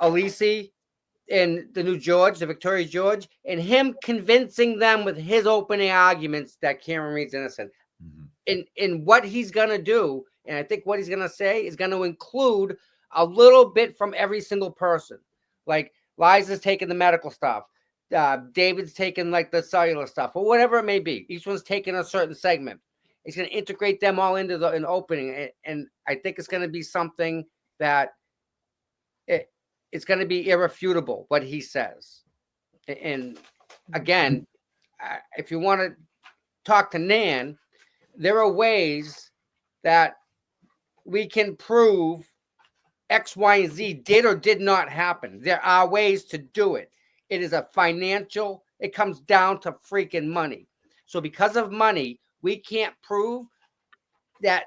Alisi, and the new George, the Victoria George, and him convincing them with his opening arguments that Cameron Reed's innocent. And what he's going to do, and I think what he's going to say is going to include a little bit from every single person. Like, Liza's taking the medical stuff. David's taking like the cellular stuff or whatever it may be. Each one's taking a certain segment. It's going to integrate them all into an opening, and I think it's going to be something that it's going to be irrefutable what he says. And again, if you want to talk to Nan, there are ways that we can prove X, Y, and Z did or did not happen. There are ways to do it. It is a financial, it comes down to freaking money. So because of money, we can't prove that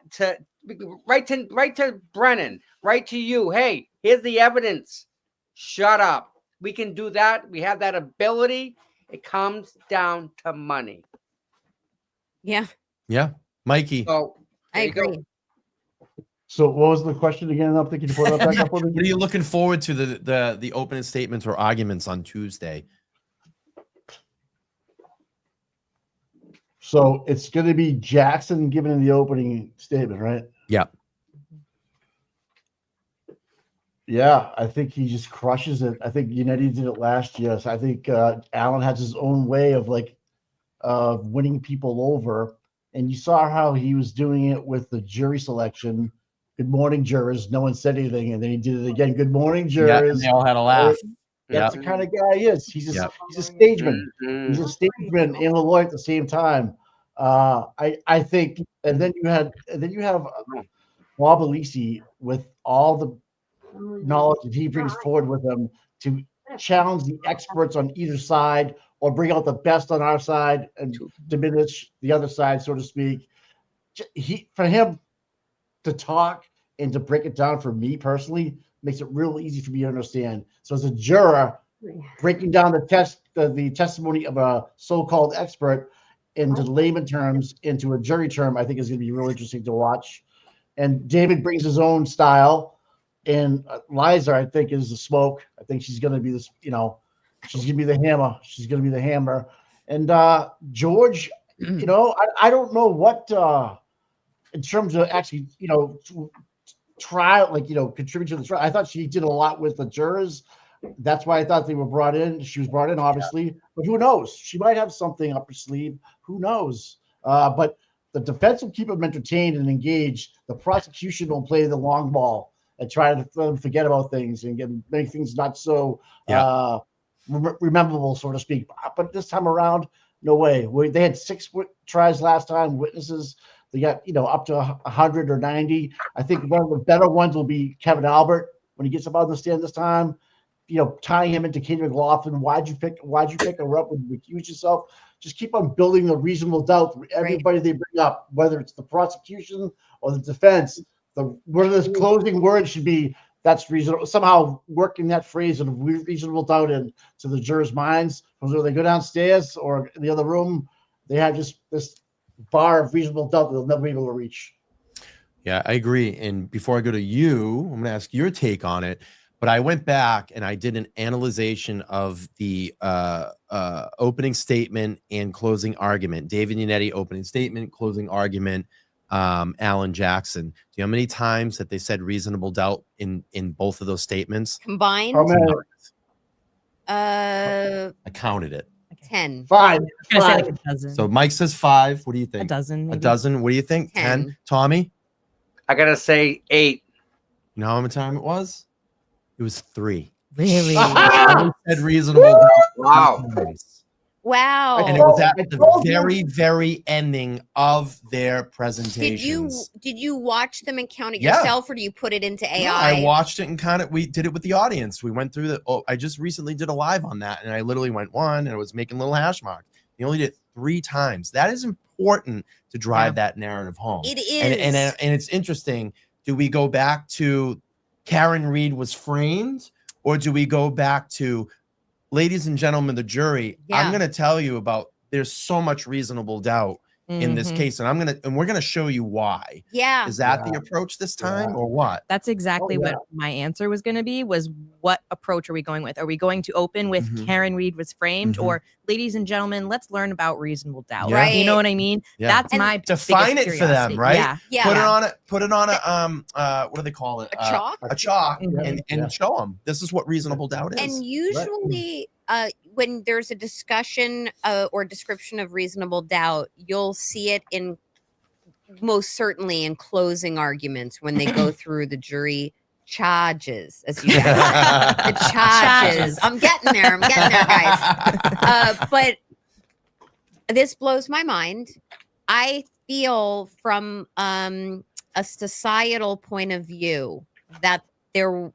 right to Brennan, right to you. Hey, here's the evidence. Shut up. We can do that. We have that ability. It comes down to money. Yeah. Yeah. Mikey. So I agree. So what was the question again? I'm thinking you put it back up for me. What are you looking forward to the opening statements or arguments on Tuesday? So it's going to be Jackson giving the opening statement, right? Yeah. Yeah, I think he just crushes it. I think Yannetti did it last year. So I think Alan has his own way of winning people over. And you saw how he was doing it with the jury selection. Good morning, jurors. No one said anything, and then he did it again. Good morning, jurors. Yeah, and they all had a laugh. That's the kind of guy he is. He's a stageman. He's a stageman and a lawyer at the same time. I think, and then you have Bob Alisi with all the knowledge that he brings forward with him to challenge the experts on either side or bring out the best on our side and diminish the other side, so to speak. For him to talk and to break it down for me personally makes it real easy for me to understand. So as a juror, breaking down the testimony of a so-called expert into layman terms into a jury term, I think is going to be really interesting to watch. And David brings his own style, and Liza, I think, is the smoke. I think she's going to be this, she's going to be the hammer. She's going to be the hammer. And George, I don't know what in terms of actually, trial, contribute to the trial. I thought she did a lot with the jurors. That's why I thought they were brought in. She was brought in, obviously, but who knows? She might have something up her sleeve. Who knows? But the defense will keep them entertained and engaged. The prosecution will play the long ball and try to let them forget about things and make things not so rememberable, so to speak. But this time around, no way. They had 6 tries last time, witnesses. They got, up to 100 or 90. I think one of the better ones will be Kevin Albert when he gets up on the stand this time. Tying him into Katie McLaughlin. Why'd you pick her up when you accuse yourself? Just keep on building the reasonable doubt for everybody they bring up, whether it's the prosecution or the defense. One of the closing words should be, that's reasonable. Somehow working that phrase of reasonable doubt into the jurors' minds. Whether they go downstairs or in the other room, they have just this bar of reasonable doubt that they'll never be able to reach. Yeah, I agree. And before I go to you, I'm going to ask your take on it. But I went back and I did an analyzation of the opening statement and closing argument. David Yannetti, opening statement, closing argument, Alan Jackson. Do you know how many times that they said reasonable doubt in both of those statements? Combined? I counted it. 10. 5. I was gonna say like a dozen. So Mike says 5. What do you think? A dozen. A dozen. What do you think? 10. Tommy? I got to say 8. You know how much time it was? It was 3. Really? I said reasonable doubt. Wow. Wow. And it was at the very, very ending of their presentations. Did you watch them and count it yourself, or do you put it into AI? No, I watched it and we did it with the audience. We went through I just recently did a live on that, and I literally went 1 and I was making little hash marks. You only did it 3 times. That is important to drive that narrative home. It is. And it's interesting. Do we go back to Karen Reed was framed, or do we go back to, ladies and gentlemen, the jury? I'm going to tell you about, there's so much reasonable doubt in this case, and we're going to show you why. Yeah. Is that the approach this time or what? That's exactly what my answer was going to be, was what approach are we going with? Are we going to open with Mhm. Karen Reed was framed, Mhm. or ladies and gentlemen, let's learn about reasonable doubt? Yeah. You know what I mean? Yeah. That's And my Define biggest it for them, curiosity. right? Yeah. Yeah. Put it on a what do they call it? A chalk. A chalk, Mhm. and show them this is what reasonable doubt is. And usually, when there's a discussion or description of reasonable doubt, you'll see it in most certainly in closing arguments when they go through the jury charges, as you guys say. The charges. I'm getting there, guys. But this blows my mind. I feel from a societal point of view that there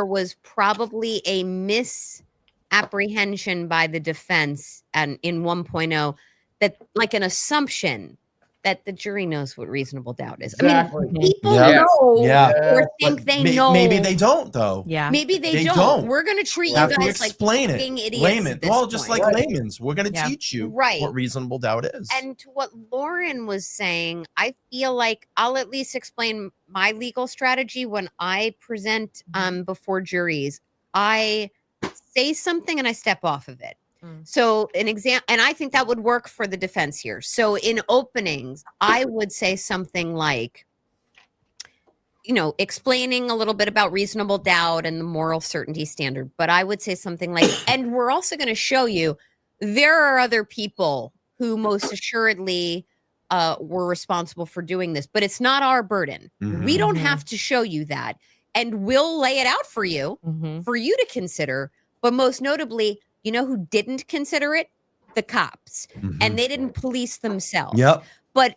was probably a misapprehension by the defense and in 1.0 that like an assumption that the jury knows what reasonable doubt is. Exactly. I mean, people Yeah. know Yeah. or think they know. Maybe they don't though. Yeah. Maybe they They don't. don't. We're going to treat You you have to guys like explain fucking it. idiots. Layman. at this Well, just point. like layman's, we're going to Yeah. teach you Right. what reasonable doubt is. And to what Lauren was saying, I feel like I'll at least explain my legal strategy when I present before juries. I say something and I step off of it. So an example, and I think that would work for the defense here. So in openings, I would say something like, explaining a little bit about reasonable doubt and the moral certainty standard. But I would say something like, and we're also going to show you there are other people who most assuredly were responsible for doing this, but it's not our burden. Mhm. We don't have to show you that. And we'll lay it out for you to consider. But most notably, you know who didn't consider it? The cops. And they didn't police themselves. Yep. But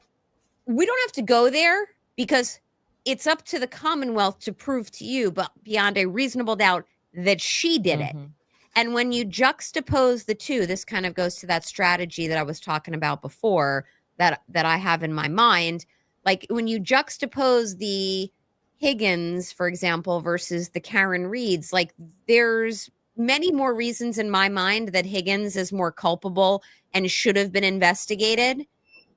we don't have to go there because it's up to the Commonwealth to prove to you, but beyond a reasonable doubt, that she did it. And when you juxtapose the two, this kind of goes to that strategy that I was talking about before that I have in my mind. Like when you juxtapose the Higgins, for example, versus the Karen Reeds, like there's many more reasons in my mind that Higgins is more culpable and should have been investigated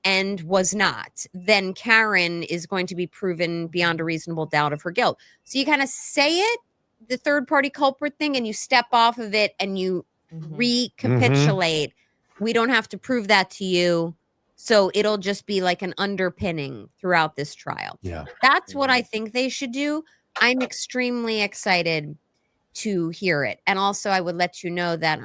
and was not, then Karen is going to be proven beyond a reasonable doubt of her guilt. So you kind of say it, the third party culprit thing, and you step off of it and you recapitulate. We don't have to prove that to you. So it'll just be like an underpinning throughout this trial. Yeah. That's what I think they should do. I'm extremely excited to hear it. And also I would let you know that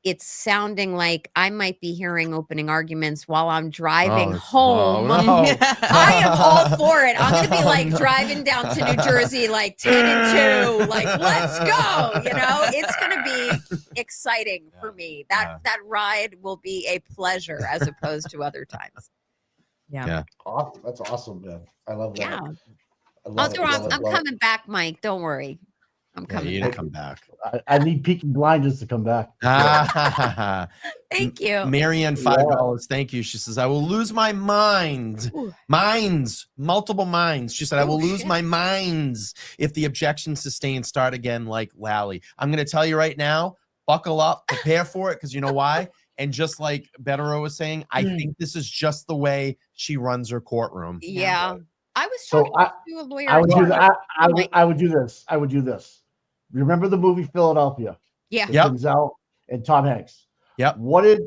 it's sounding like I might be hearing opening arguments while I'm driving home. Oh, no. I am all for it. I'm going to be like driving down to New Jersey, like 10 and 2, like, let's go. It's going to be exciting for me. That ride will be a pleasure as opposed to other times. Yeah. Awesome. That's awesome, man. I love that. Yeah. I love it, love it, I'm love it. coming back, Mike. Don't worry. I'm Yeah, coming you back. didn't come back. I need Peaky Blinders to come back. Thank you. Marianne, $5. Thank you. She says, I will lose my mind. Minds, multiple minds. She said, I will lose my minds if the objections sustained start again like Lally. I'm going to tell you right now, buckle up, prepare for it, because you know why? And just like Betero was saying, I think this is just the way she runs her courtroom. Yeah. I was So talking to a lawyer. I would do today. I would do this. I would do this. Remember the movie Philadelphia? Yeah. With Denzel and Tom Hanks. Yep. What did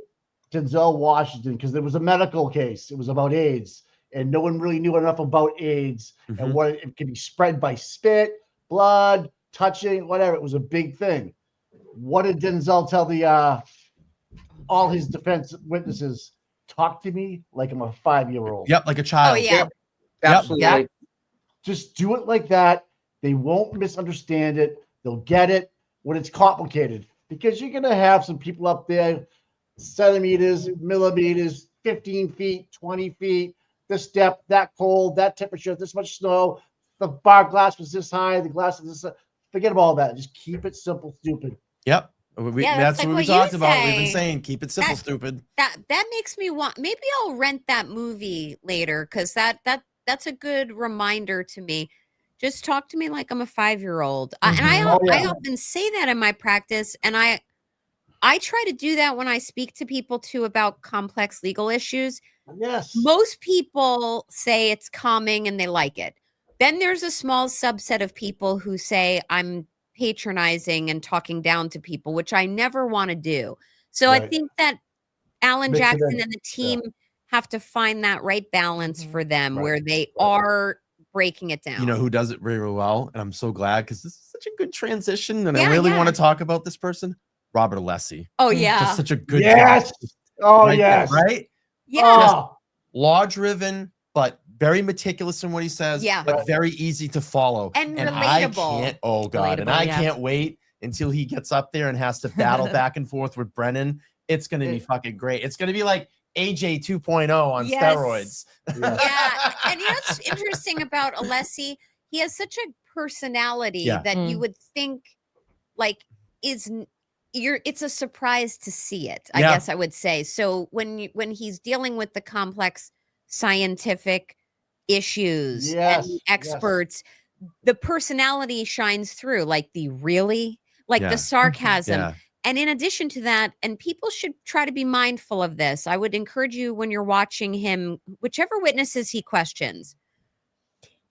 Denzel Washington? Because there was a medical case. It was about AIDS, and no one really knew enough about AIDS and what it can be spread by spit, blood, touching, whatever. It was a big thing. What did Denzel tell the all his defense witnesses? Talk to me like I'm a 5-year-old. Yep, like a child. Oh, yeah. Yep. Absolutely. Yeah. Just do it like that. They won't misunderstand it. They'll get it when it's complicated, because you're going to have some people up there, centimeters, millimeters, 15 feet, 20 feet, this depth, that cold, that temperature, this much snow. The bar glass was this high. The glass was this. Forget about all that. Just keep it simple, stupid. Yep. Yeah, that's like what we what you talked about. We've been say. saying, keep it simple, stupid. That makes me want. Maybe I'll rent that movie later because that's a good reminder to me. Just talk to me like I'm a 5-year-old. And I often say that in my practice, and I try to do that when I speak to people too about complex legal issues. Yes. Most people say it's calming and they like it. Then there's a small subset of people who say I'm patronizing and talking down to people, which I never want to do. So I think that Alan Jackson and the team have to find that right balance for them where they are breaking it down. You know who does it very well? And I'm so glad because this is such a good transition. And I really want to talk about this person, Robert Alessi. Oh, yeah. Does such a good job. Oh, yes. Right? Yeah. Law-driven, but very meticulous in what he says. Yeah. But very easy to follow. And relatable. I can't wait until he gets up there and has to battle back and forth with Brennan. It's going to be fucking great. It's going to be like AJ 2.0 on steroids. Yeah. And you know what's interesting about Alessi? He has such a personality that you would think like it's a surprise to see it, I guess I would say. So when he's dealing with the complex scientific issues and experts, the personality shines through, like the the sarcasm. And in addition to that, and people should try to be mindful of this, I would encourage you when you're watching him, whichever witnesses he questions,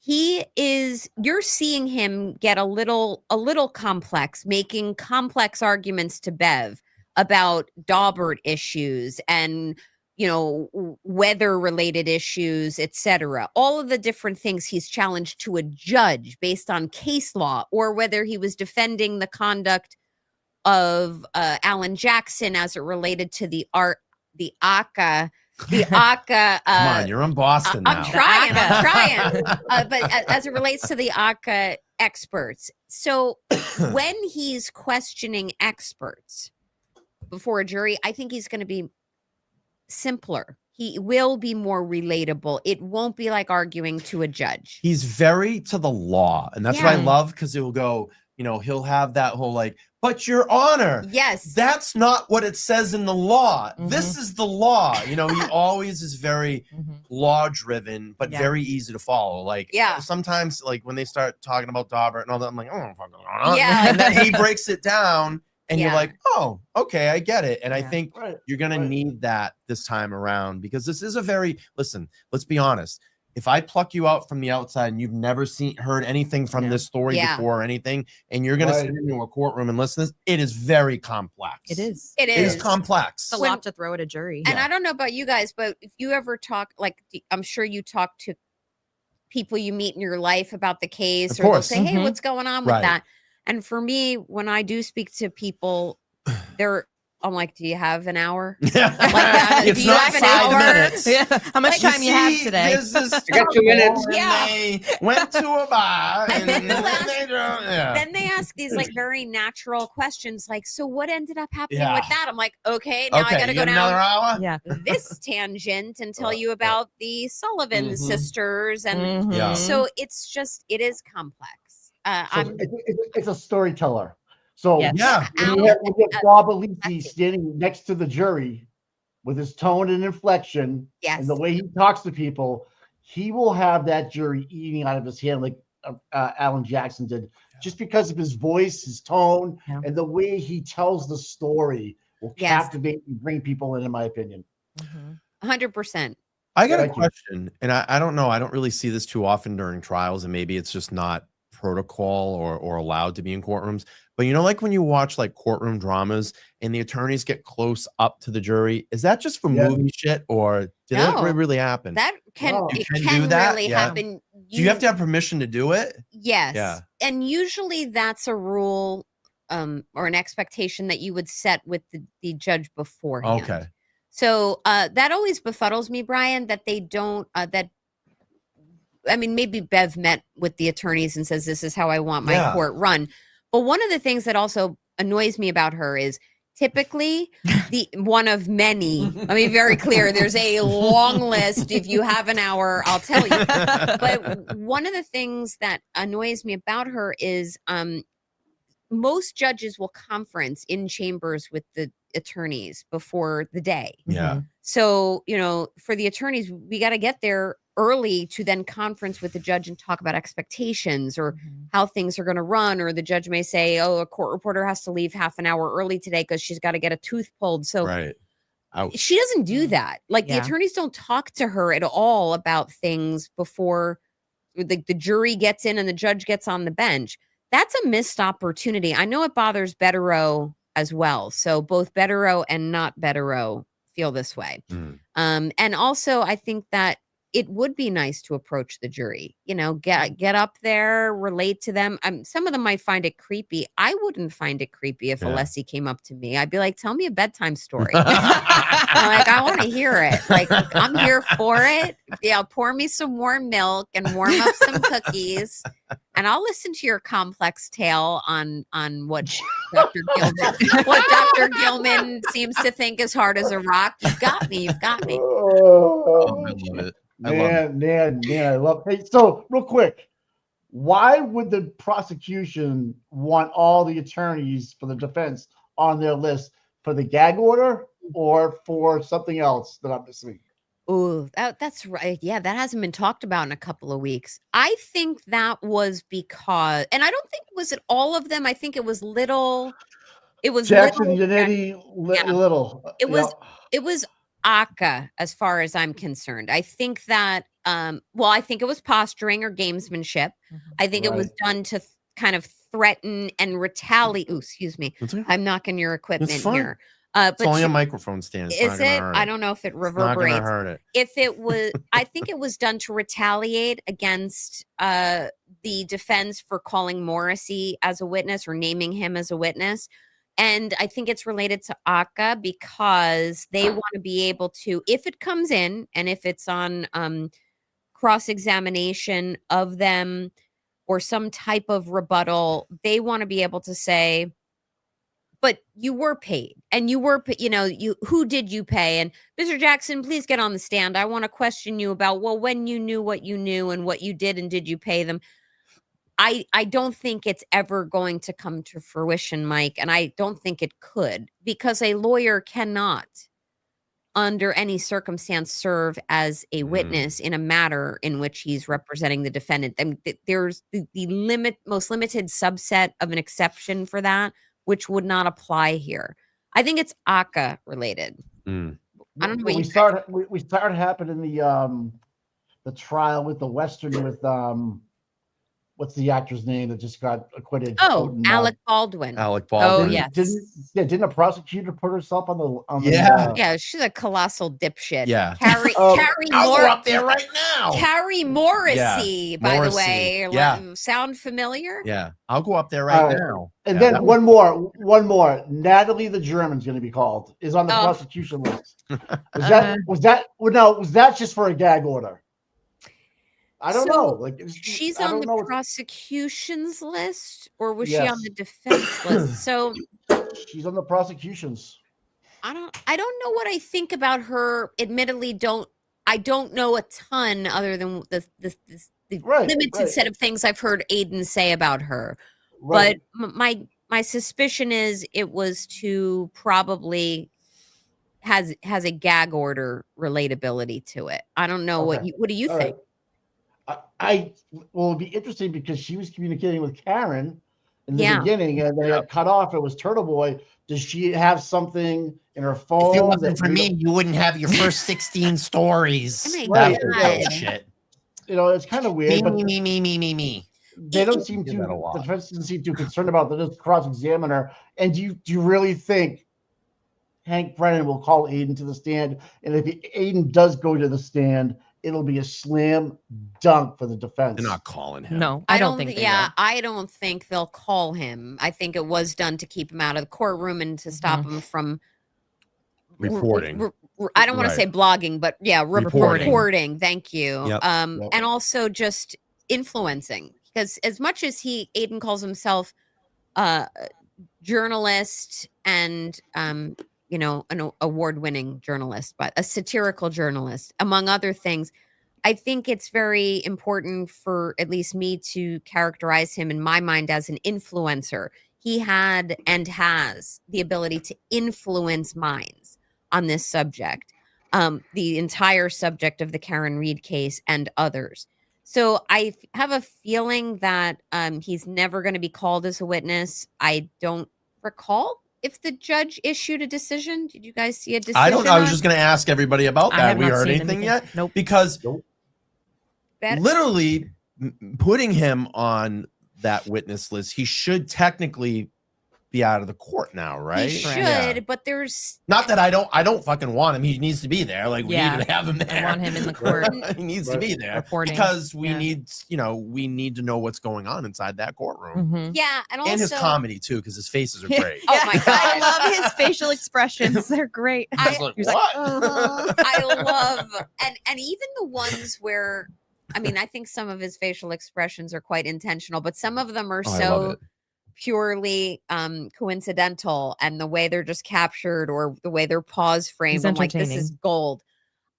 you're seeing him get a little complex, making complex arguments to Bev about Daubert issues and, you know, weather related issues, etc. All of the different things he's challenged to a judge based on case law, or whether he was defending the conduct of Alan Jackson as it related to the ACA. Come on, you're in Boston now. I'm trying. But as it relates to the ACA experts. So when he's questioning experts before a jury, I think he's going to be simpler. He will be more relatable. It won't be like arguing to a judge. He's very to the law. And that's what I love, because he'll go, you know, he'll have that whole like, but your honor, that's not what it says in the law. This is the law. You know, he always is very law driven, but very easy to follow. Like, sometimes like when they start talking about Daubert and all that, I'm like, oh, fucking and then he breaks it down and you're like, oh, okay, I get it. And I think you're going to need that this time around, because this is a very, listen, let's be honest. If I pluck you out from the outside and you've never heard anything from this story before or anything, and you're going to sit into a courtroom and listen to this, it is very complex. It is. It is complex. It's a lot to throw at a jury. And I don't know about you guys, but if you ever talk, like, I'm sure you talk to people you meet in your life about the case, or they'll say, hey, what's going on with that? And for me, when I do speak to people, I'm like, do you have an hour? Like, it's do you not have an 5 hour? minutes. How much time you have today? I got 2 minutes. They went to a bar. And then they ask these like very natural questions, like, so what ended up happening with that? I'm like, okay, now I got to go down this tangent and tell you about the Sullivan sisters. And so it is complex. It's a storyteller. So Yes. when you have Bob Alessi standing next to the jury with his tone and inflection and the way he talks to people, he will have that jury eating out of his hand like Alan Jackson did, just because of his voice, his tone, and the way he tells the story will captivate and bring people in my opinion. 100%. I got a question, and I don't know. I don't really see this too often during trials, and maybe it's just not protocol or allowed to be in courtrooms. But you know, like when you watch like courtroom dramas and the attorneys get close up to the jury, is that just for movie shit, or did that really happen? That can do that? Really happen. Do you have to have permission to do it? Yes. Yeah. And usually that's a rule or an expectation that you would set with the judge beforehand. Okay. So that always befuddles me, Brian, that they don't maybe Bev met with the attorneys and says, this is how I want my court run. But one of the things that also annoys me about her is typically the one of many. Let me be very clear. There's a long list. If you have an hour, I'll tell you. But one of the things that annoys me about her is most judges will conference in chambers with the attorneys before the day. Yeah. So, you know, for the attorneys, we got to get there early to then conference with the judge and talk about expectations or how things are going to run. Or the judge may say, oh, a court reporter has to leave half an hour early today because she's got to get a tooth pulled. So she doesn't do that. Like the attorneys don't talk to her at all about things before the jury gets in and the judge gets on the bench. that's a missed opportunity. I know it bothers Betterow as well. So both Betterow and not Betterow feel this way. And also, I think that it would be nice to approach the jury, get up there, relate to them. Some of them might find it creepy. I wouldn't find it creepy if Alessi came up to me. I'd be like, tell me a bedtime story. I want to hear it. Like, I'm here for it. Yeah, pour me some warm milk and warm up some cookies. And I'll listen to your complex tale on what Dr. Gilman seems to think is hard as a rock. You've got me. You've got me. Oh, I love it. Man, I love it. Hey, so real quick, why would the prosecution want all the attorneys for the defense on their list for the gag order or for something else that I'm missing? Oh, that's right. Yeah, that hasn't been talked about in a couple of weeks. I think that was because, and I don't think was it all of them. I think it was little. It was Jackson, little. Little. It was Aka, as far as I'm concerned. I think that, I think it was posturing or gamesmanship. I think it was done to kind of threaten and retaliate. Ooh, excuse me. I'm knocking your equipment here. But it's only a microphone stand. Is it? I don't know if it reverberates. Not gonna hurt it. If it was, I think it was done to retaliate against the defense for calling Morrissey as a witness or naming him as a witness. And I think it's related to Aka because they want to be able to, if it comes in and if it's on cross-examination of them or some type of rebuttal, they want to be able to say, but you were paid and you were, who did you pay? And Mr. Jackson, please get on the stand. I want to question you about, when you knew what you knew and what you did and did you pay them? I don't think it's ever going to come to fruition, Mike. And I don't think it could because a lawyer cannot under any circumstance serve as a witness in a matter in which he's representing the defendant. And there's the most limited subset of an exception for that, which would not apply here. I think it's ACA related. I don't know. We started happening the trial with the Western with what's the actor's name that just got acquitted? Alec Baldwin. Alec Baldwin. Oh, yes. Didn't a prosecutor put herself on the yeah, she's a colossal dipshit. Yeah. Carrie I'll go up there right now. Carrie Morrissey, by the way. Sound familiar? Yeah. I'll go up there right now. And then one more. Natalie the German's going to be called. Is on the prosecution list. Was that just for a gag order? I don't know. Like she's on the prosecution's list, or was she on the defense list? So she's on the prosecution's. I don't know what I think about her. Admittedly, I don't know a ton other than the limited set of things I've heard Aiden say about her. Right. But my suspicion is it was to probably has a gag order relatability to it. I don't know what do you think? It'll be interesting because she was communicating with Karen in the beginning and they got cut off. It was Turtle Boy. Does she have something in her phone? If it wasn't for me, you wouldn't have your first 16 stories. Shit. It's kind of weird. Me. They don't seem to. The defense doesn't seem too concerned about the cross-examine her. And do you really think Hank Brennan will call Aiden to the stand? And if Aiden does go to the stand, it'll be a slam dunk for the defense. They're not calling him. No, I don't think. I don't think they'll call him. I think it was done to keep him out of the courtroom and to stop him from reporting. I don't want to say blogging, but reporting. Thank you. Yep. And also just influencing, because as much as Aiden calls himself a journalist and an award-winning journalist, but a satirical journalist, among other things, I think it's very important for at least me to characterize him in my mind as an influencer. He had and has the ability to influence minds on this subject, the entire subject of the Karen Reed case and others. So I have a feeling that he's never going to be called as a witness. I don't recall if the judge issued a decision. Did you guys see a decision? I don't know. I was just going to ask everybody about that. Have we heard anything yet? Nope. Because literally putting him on that witness list, he should technically be out of the court now, right? He should, but there's not that I don't fucking want him. He needs to be there. Like we need to have him there. I want him in the court. He needs to be there because we need, we need to know what's going on inside that courtroom. Yeah, and also his comedy too, because his faces are great. Oh my god, I love his facial expressions. They're great. I love and even the ones where, I mean, I think some of his facial expressions are quite intentional, but some of them are so purely coincidental, and the way they're just captured or the way their paws framed, I'm like, this is gold.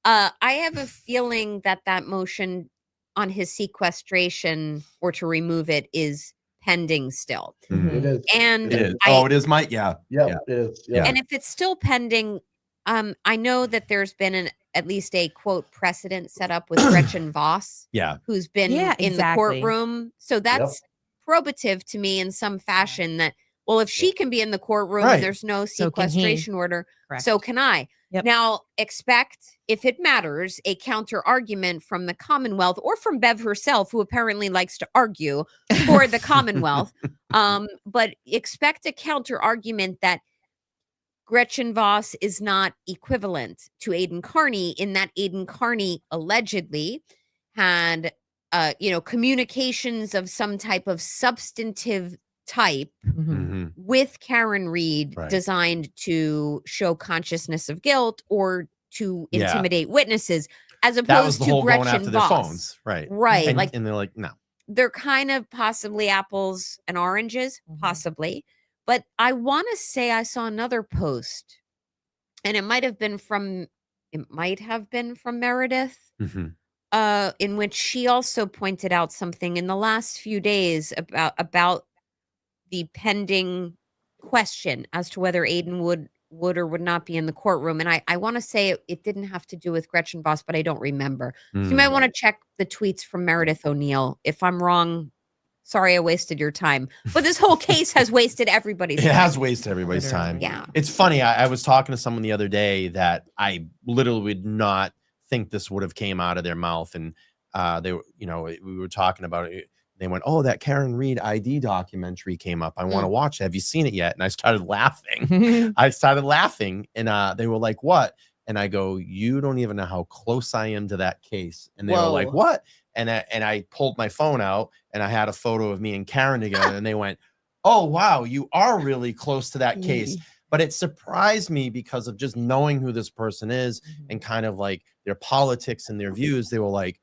I have a feeling that motion on his sequestration or to remove it is pending still. It is. And it is. It is, Mike. Yeah, it is. Yeah. And if it's still pending, I know that there's been at least a quote precedent set up with Gretchen Voss, who's been in the courtroom. So that's probative to me in some fashion that, well, if she can be in the courtroom and there's no sequestration order, so can I. Now expect, if it matters, a counter argument from the Commonwealth or from Bev herself, who apparently likes to argue for the Commonwealth. But expect a counter argument that Gretchen Voss is not equivalent to Aidan Carney, in that Aidan Carney allegedly had communications of some type of substantive type with Karen Reed designed to show consciousness of guilt or to intimidate witnesses, as opposed to Gretchen Voss. Their phones. Right. And they're like, no. They're kind of possibly apples and oranges, possibly. But I want to say I saw another post, and it might have been from Meredith. In which she also pointed out something in the last few days about the pending question as to whether Aidan would or would not be in the courtroom. And I want to say it didn't have to do with Gretchen Voss, but I don't remember. So you might want to check the tweets from Meredith O'Neill. If I'm wrong, sorry I wasted your time. But this whole case has wasted everybody's time. It has wasted everybody's time. Yeah. It's funny. I was talking to someone the other day that I literally would not think this would have came out of their mouth, and we were talking about it. They went, "Oh, that Karen Reed ID documentary came up. I want to watch it. Have you seen it yet?" And I started laughing. And they were like, "What?" And I go, "You don't even know how close I am to that case." And they were like, "What?" And I pulled my phone out, and I had a photo of me and Karen together, and they went, "Oh wow, you are really close to that case." But it surprised me because of just knowing who this person is and kind of like their politics and their views. They were like,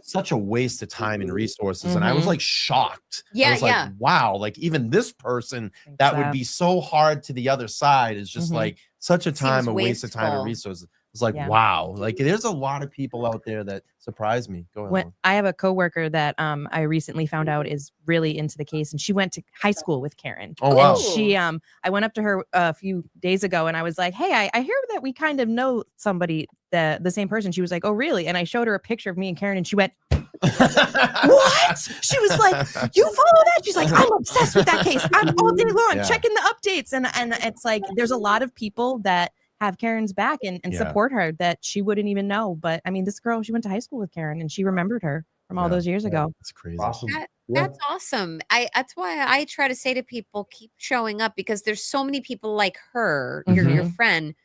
such a waste of time and resources. And I was like shocked. I was like, wow, like even this person that would be so hard to the other side is just like such a time, a waste of time and resources. It's like, wow, like there's a lot of people out there that surprise me. Go ahead. I have a coworker that I recently found out is really into the case, and she went to high school with Karen. Oh wow. And she I went up to her a few days ago and I was like, "Hey, I hear that we kind of know somebody, the same person." She was like, "Oh really?" And I showed her a picture of me and Karen, and she went, "What?" She was like, "You follow that?" She's like, "I'm obsessed with that case. I'm all day long checking the updates." And it's like there's a lot of people that have Karen's back and support her that she wouldn't even know. But I mean, this girl, she went to high school with Karen and she remembered her from all those years ago. It's crazy. Awesome. That's awesome. That's why I try to say to people, keep showing up, because there's so many people like her, your friend,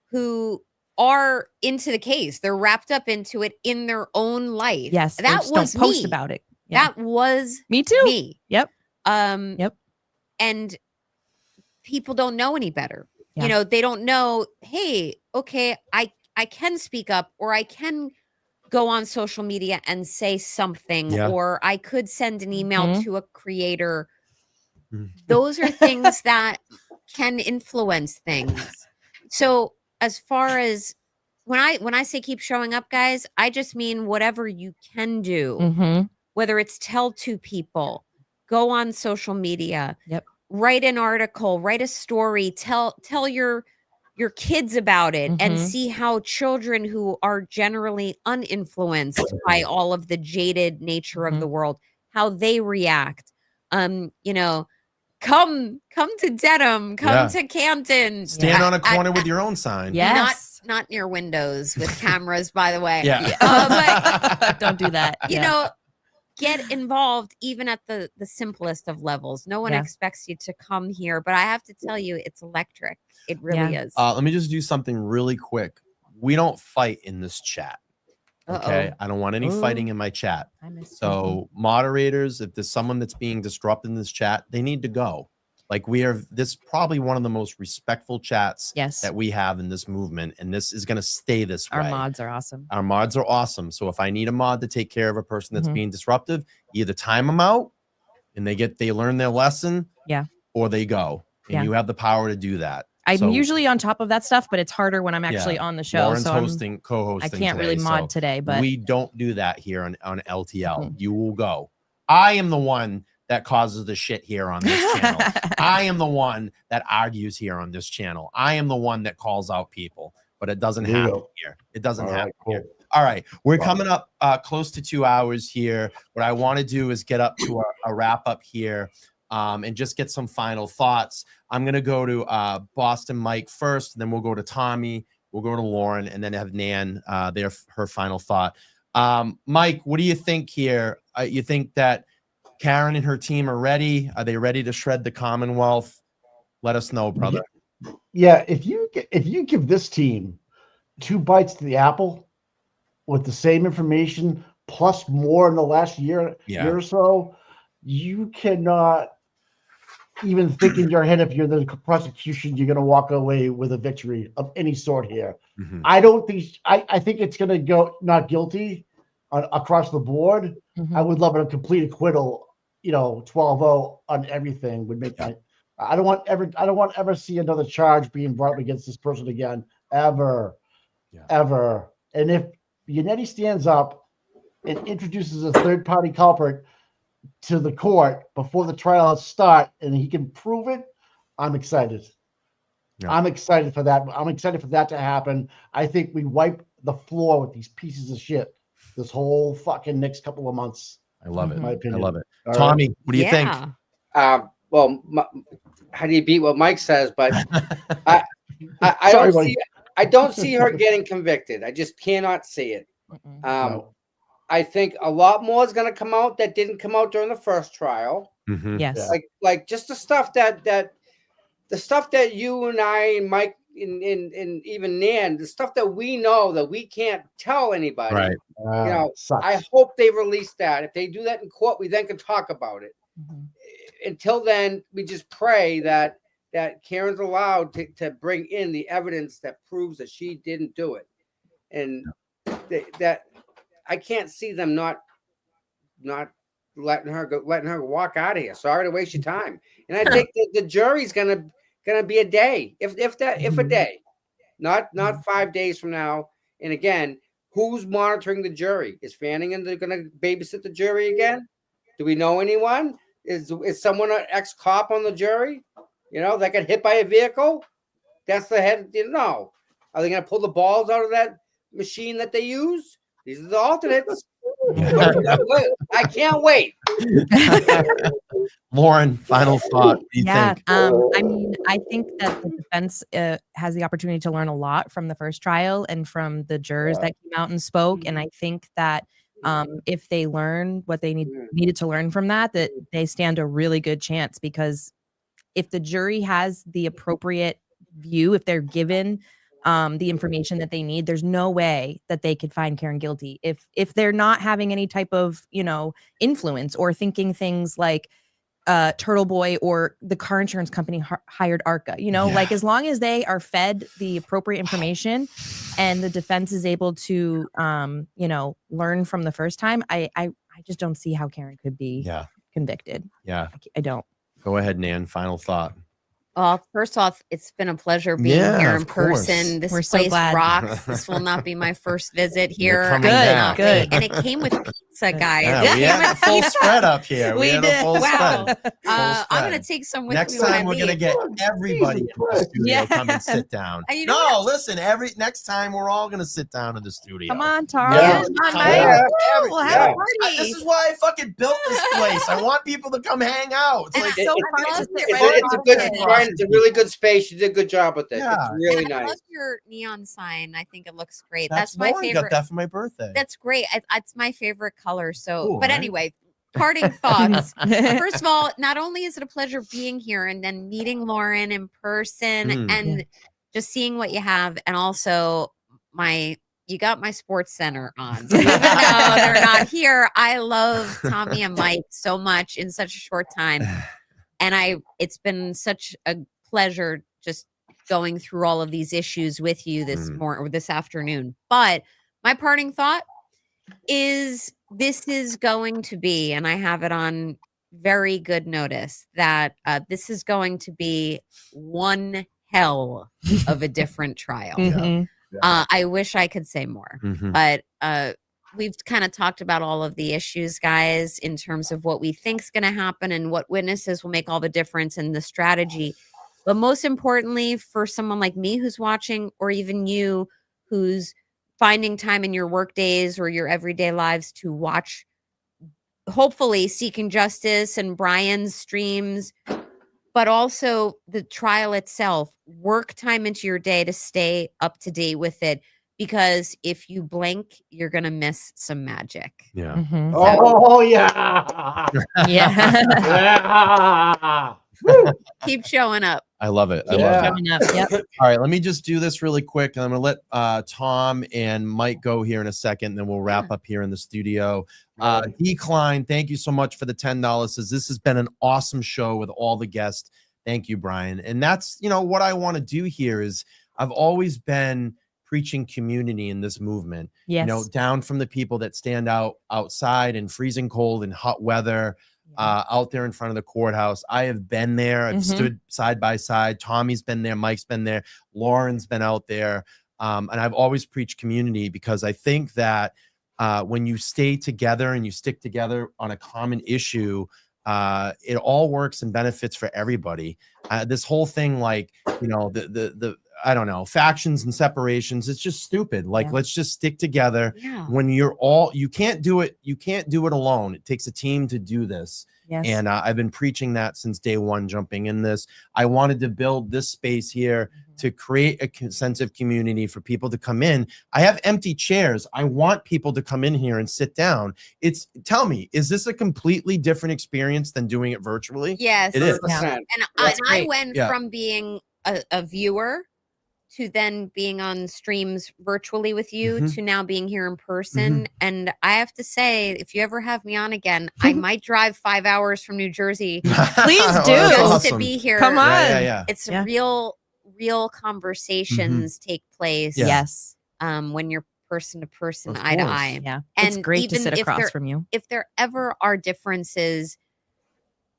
who are into the case. They're wrapped up into it in their own life. Yes. That was don't post about it. Yeah. That was me too. Me. Yep. And people don't know any better. You know, they don't know, hey, okay, I can speak up, or I can go on social media and say something, or I could send an email to a creator. Those are things that can influence things. So as far as when I say keep showing up, guys, I just mean whatever you can do, whether it's tell two people, go on social media, write an article, write a story, tell your kids about it, and see how children who are generally uninfluenced by all of the jaded nature of the world, how they react. Come to Dedham, come to Canton. Stand on a corner with your own sign. Yes. Not near windows with cameras, by the way. But don't do that. You know, get involved even at the simplest of levels. No one expects you to come here, but I have to tell you, it's electric. It really is. Let me just do something really quick. We don't fight in this chat. Okay. I don't want any fighting in my chat. So moderators, if there's someone that's being disrupted in this chat, they need to go. Like this is probably one of the most respectful chats that we have in this movement. And this is going to stay this way. Our mods are awesome. Our mods are awesome. So if I need a mod to take care of a person that's being disruptive, either time them out and they learn their lesson, or they go. And you have the power to do that. I'm usually on top of that stuff, but it's harder when I'm actually on the show. Lauren's so co-hosting. I can't really mod today, but we don't do that here on LTL. You will go. I am the one that causes the shit here on this channel. I am the one that argues here on this channel. I am the one that calls out people, but it doesn't happen here. It doesn't happen here. All right. We're coming up close to 2 hours here. What I want to do is get up to a wrap up here and just get some final thoughts. I'm going to go to Boston Mike first, and then we'll go to Tommy. We'll go to Lauren, and then have Nan, her final thought. Mike, what do you think here? You think that Karen and her team are ready? Are they ready to shred the Commonwealth? Let us know, brother. Yeah, if you give this team 2 bites to the apple with the same information plus more in the last year or so, you cannot even think in your head, if you're the prosecution, you're going to walk away with a victory of any sort here. I don't think I think it's going to go not guilty across the board. I would love a complete acquittal. 12-0 on everything would make I don't want ever see another charge being brought against this person again, ever. And if Yannetti stands up and introduces a third-party culprit to the court before the trials start and he can prove it, I'm excited. I'm excited for that. I'm excited for that to happen. I think we wipe the floor with these pieces of shit this whole fucking next couple of months. I love it. My opinion. I love it. All Tommy, right. What do you think? Well, how do you beat what Mike says? But I don't see her getting convicted. I just cannot see it. I think a lot more is going to come out that didn't come out during the first trial. Yes, like just the stuff that you and I and Mike and even Nan, the stuff that we know that we can't tell anybody. Right. I hope they release that. If they do that in court, we then can talk about it. Until then, we just pray that Karen's allowed to bring in the evidence that proves that she didn't do it, and that I can't see them not letting her walk out of here. Sorry to waste your time. And I think that the jury's gonna be a day, if a day, not 5 days from now. And again, who's monitoring the jury? Is Fanning going to babysit the jury again? Do we know anyone? Is someone an ex-cop on the jury? That got hit by a vehicle? That's the head. No. Are they going to pull the balls out of that machine that they use? These are the alternates. I can't wait. Lauren, final thought. What do you think? I mean, I think that the defense has the opportunity to learn a lot from the first trial and from the jurors that came out and spoke. And I think that if they learn what they needed to learn from that they stand a really good chance, because if the jury has the appropriate view, if they're given the information that they need, there's no way that they could find Karen guilty if they're not having any type of influence or thinking things like Turtle Boy or the car insurance company hired ARCA. Like as long as they are fed the appropriate information and the defense is able to learn from the first time, I just don't see how Karen could be convicted. I don't. Go ahead, Nan. Final thought. Well, first off, it's been a pleasure being here in person. This place rocks. This will not be my first visit here. Good. And it came with pizza, guys. Yeah, we had a full spread up here. We had a full spread. I'm going to take some with next me. Next time we're going to get everybody in the studio come and sit down. Listen, next time we're all going to sit down in the studio. Come on, Tara. We'll have a party. This is why I fucking built this place. I want people to come hang out. It's so it's a good spot. It's a really good space. You did a good job with it. It's really nice. I love your neon sign. I think it looks great. That's my favorite. Got that for my birthday. That's great. It's my favorite color. So, cool, but anyway, parting thoughts. First of all, not only is it a pleasure being here and then meeting Lauren in person and just seeing what you have, and also you got my Sports Center on. So even though they're not here, I love Tommy and Mike so much in such a short time. And it's been such a pleasure just going through all of these issues with you this afternoon. But my parting thought is this is going to be, and I have it on very good notice, that this is going to be one hell of a different trial. I wish I could say more, but we've kind of talked about all of the issues, guys, in terms of what we think is going to happen and what witnesses will make all the difference and the strategy. But most importantly, for someone like me who's watching, or even you who's finding time in your work days or your everyday lives to watch, hopefully Seeking Justice and Brian's streams, but also the trial itself, work time into your day to stay up to date with it. Because if you blink, you're going to miss some magic. Yeah. Oh, yeah. Yeah. Keep showing up. I love it. I love it. All right, let me just do this really quick. I'm going to let Tom and Mike go here in a second, then we'll wrap up here in the studio. Decline, thank you so much for the $10. Says this has been an awesome show with all the guests. Thank you, Brian. And that's, what I want to do here is I've always been preaching community in this movement. Yes. Down from the people that stand outside in freezing cold and hot weather, out there in front of the courthouse. I have been there. I've stood side by side. Tommy's been there. Mike's been there. Lauren's been out there. And I've always preached community because I think that when you stay together and you stick together on a common issue, it all works and benefits for everybody. This whole thing, the I don't know, factions and separations, it's just stupid. Let's just stick together. When you can't do it alone. It takes a team to do this. Yes. And I've been preaching that since day one, jumping in this. I wanted to build this space here to create a sense of community for people to come in. I have empty chairs. I want people to come in here and sit down. Tell me, is this a completely different experience than doing it virtually? Yes. It is. Yeah. And I went from being a viewer to then being on streams virtually with you to now being here in person. And I have to say, if you ever have me on again, I might drive 5 hours from New Jersey. Please do. Just to be here. Come on. It's real conversations take place. Yes. When you're person to person, eye to eye. Yeah. And it's great to sit across from you. If there ever are differences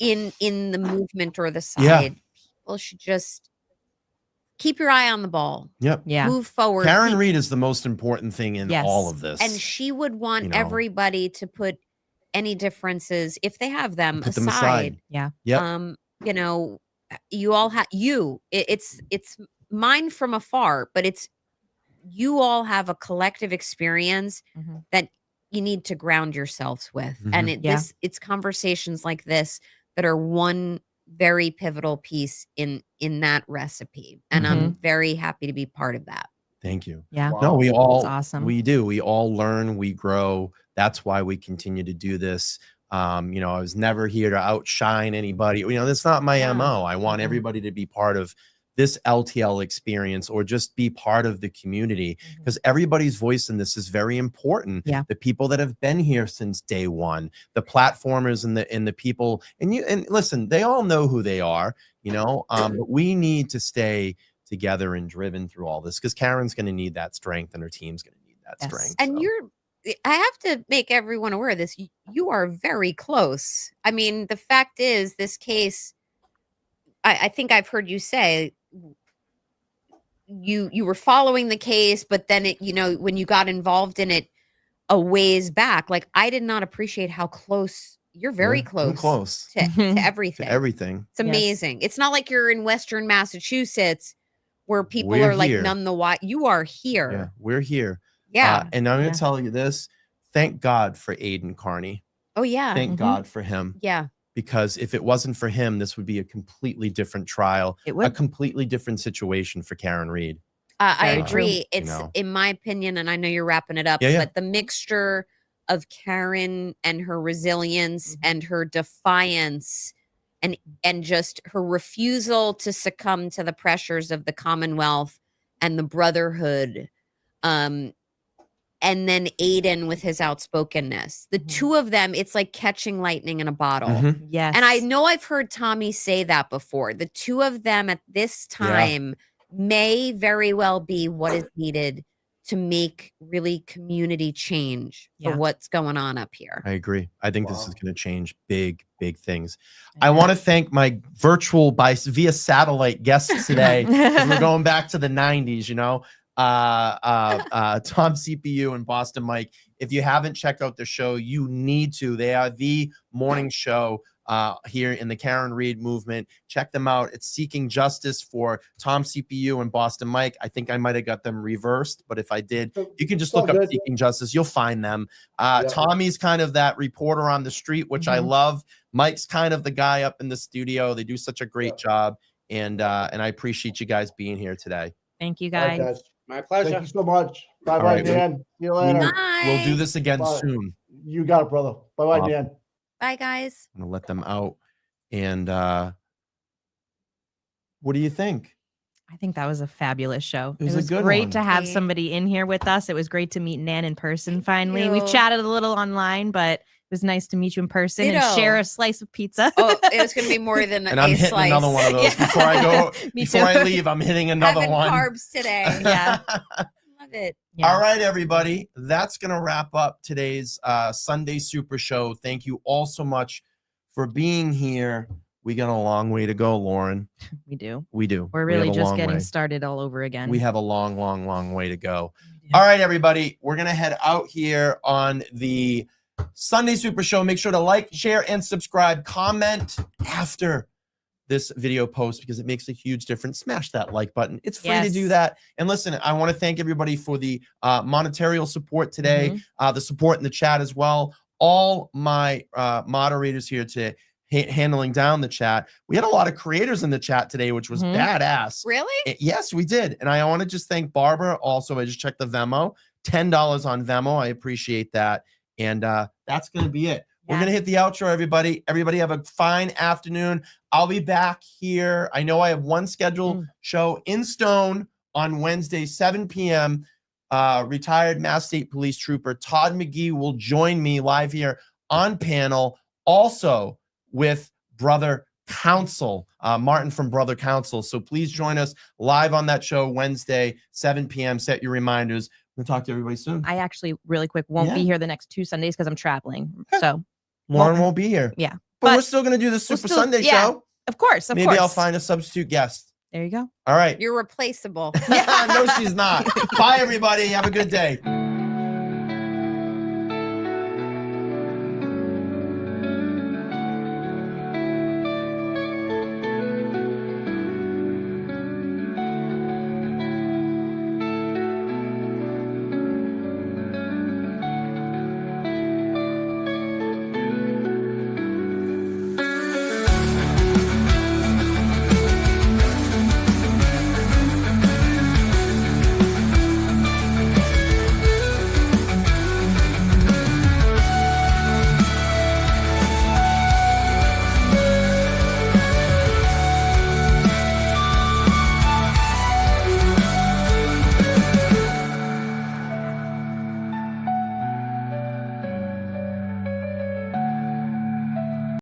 in the movement or the side, people should just keep your eye on the ball. Yep. Yeah. Move forward. Karen Reed is the most important thing in all of this. And she would want everybody to put any differences, if they have them, aside. Yeah. Yep. You all have it's mine from afar, but you all have a collective experience that you need to ground yourselves with. And it's conversations like this that are one very pivotal piece in that recipe. And I'm very happy to be part of that. Thank you. Yeah. No, we all, That's awesome. We do. We all learn, we grow. That's why we continue to do this. I was never here to outshine anybody. That's not my MO. I want everybody to be part of this LTL experience or just be part of the community because everybody's voice in this is very important. Yeah. The people that have been here since day one, the platformers and the people, and listen, they all know who they are, but we need to stay together and driven through all this because Karen's going to need that strength and her team's going to need that strength. And I have to make everyone aware of this. You are very close. I mean, the fact is this case, I think I've heard you say you were following the case, but then when you got involved in it a ways back, I did not appreciate how close you're very close to everything. To everything. It's amazing. It's not like you're in Western Massachusetts where people are like none the why. You are here. Yeah, we're here. Yeah. And I'm going to tell you this. Thank God for Aiden Carney. Oh, yeah. Thank God for him. Yeah. Because if it wasn't for him, this would be a completely different trial. It would. A completely different situation for Karen Reed. I agree. It's in my opinion, and I know you're wrapping it up, but the mixture of Karen and her resilience and her defiance and just her refusal to succumb to the pressures of the Commonwealth and the Brotherhood. And then Aiden with his outspokenness. The two of them, it's like catching lightning in a bottle. Yes. And I know I've heard Tommy say that before. The two of them at this time may very well be what is needed to make really community change for what's going on up here. I agree. I think this is going to change big things. I want to thank my virtual via satellite guests today. 'Cause we're going back to the 90s, you know. TomCPU and Boston Mike. If you haven't checked out their show, you need to. They are the morning show here in the Karen Reed movement. Check them out. It's Seeking Justice for TomCPU and Boston Mike. I think I might have got them reversed, but if I did, you can just look up Seeking Justice. You'll find them. Tommy's kind of that reporter on the street, which I love. Mike's kind of the guy up in the studio. They do such a great job, and I appreciate you guys being here today. Thank you, guys. All right, guys. My pleasure. Thank you so much. Bye bye, right, Dan. See you later. We'll do this again Bye. soon. You got it, brother. Bye bye, Dan. Bye, guys. I'm gonna let them out. And what do you think? I think that was a fabulous show. It was a good great one. to have somebody in here with us. It was great to meet Nan in person finally. We've chatted a little online, but it was nice to meet you in person and share a slice of pizza. Oh, it was going to be more than and I'm hitting slice. another one of those before I go. Before I leave, I'm hitting another Having one. carbs today. Yeah. Love it. All right, everybody. That's going to wrap up today's Sunday Super Show. Thank you all so much for being here. We got a long way to go, Lauren. We do. We do. We're We have really a just long getting way. started all over again. We have a long way to go. All right, everybody. We're going to head out here on the Sunday Super Show. Make sure to like, share, and subscribe. Comment after this video post because it makes a huge difference. Smash that like button. It's free to do that. And listen, I want to thank everybody for the monetary support today, the support in the chat as well. All my moderators here today handling down the chat. We had a lot of creators in the chat today, which was badass. Really? Yes, we did. And I want to just thank Barbara. Also, I just checked the Venmo. $10 on Venmo. I appreciate that. And that's going to be it. We're going to hit the outro, everybody. Everybody have a fine afternoon. I'll be back here. I know I have one scheduled show in Stone on Wednesday, 7 p.m. Retired Mass State Police Trooper Todd McGee will join me live here on panel. Also with Brother Counsel, Martin from Brother Counsel. So please join us live on that show Wednesday, 7 p.m. Set your reminders. We'll talk to everybody soon. I actually, really quick, won't be here the next 2 Sundays because I'm traveling. So Lauren won't be here. Yeah. But we're still going to do the Super Sunday show. Of course. Maybe I'll find a substitute guest. There you go. All right. You're replaceable. No, she's not. Bye, everybody. Have a good day.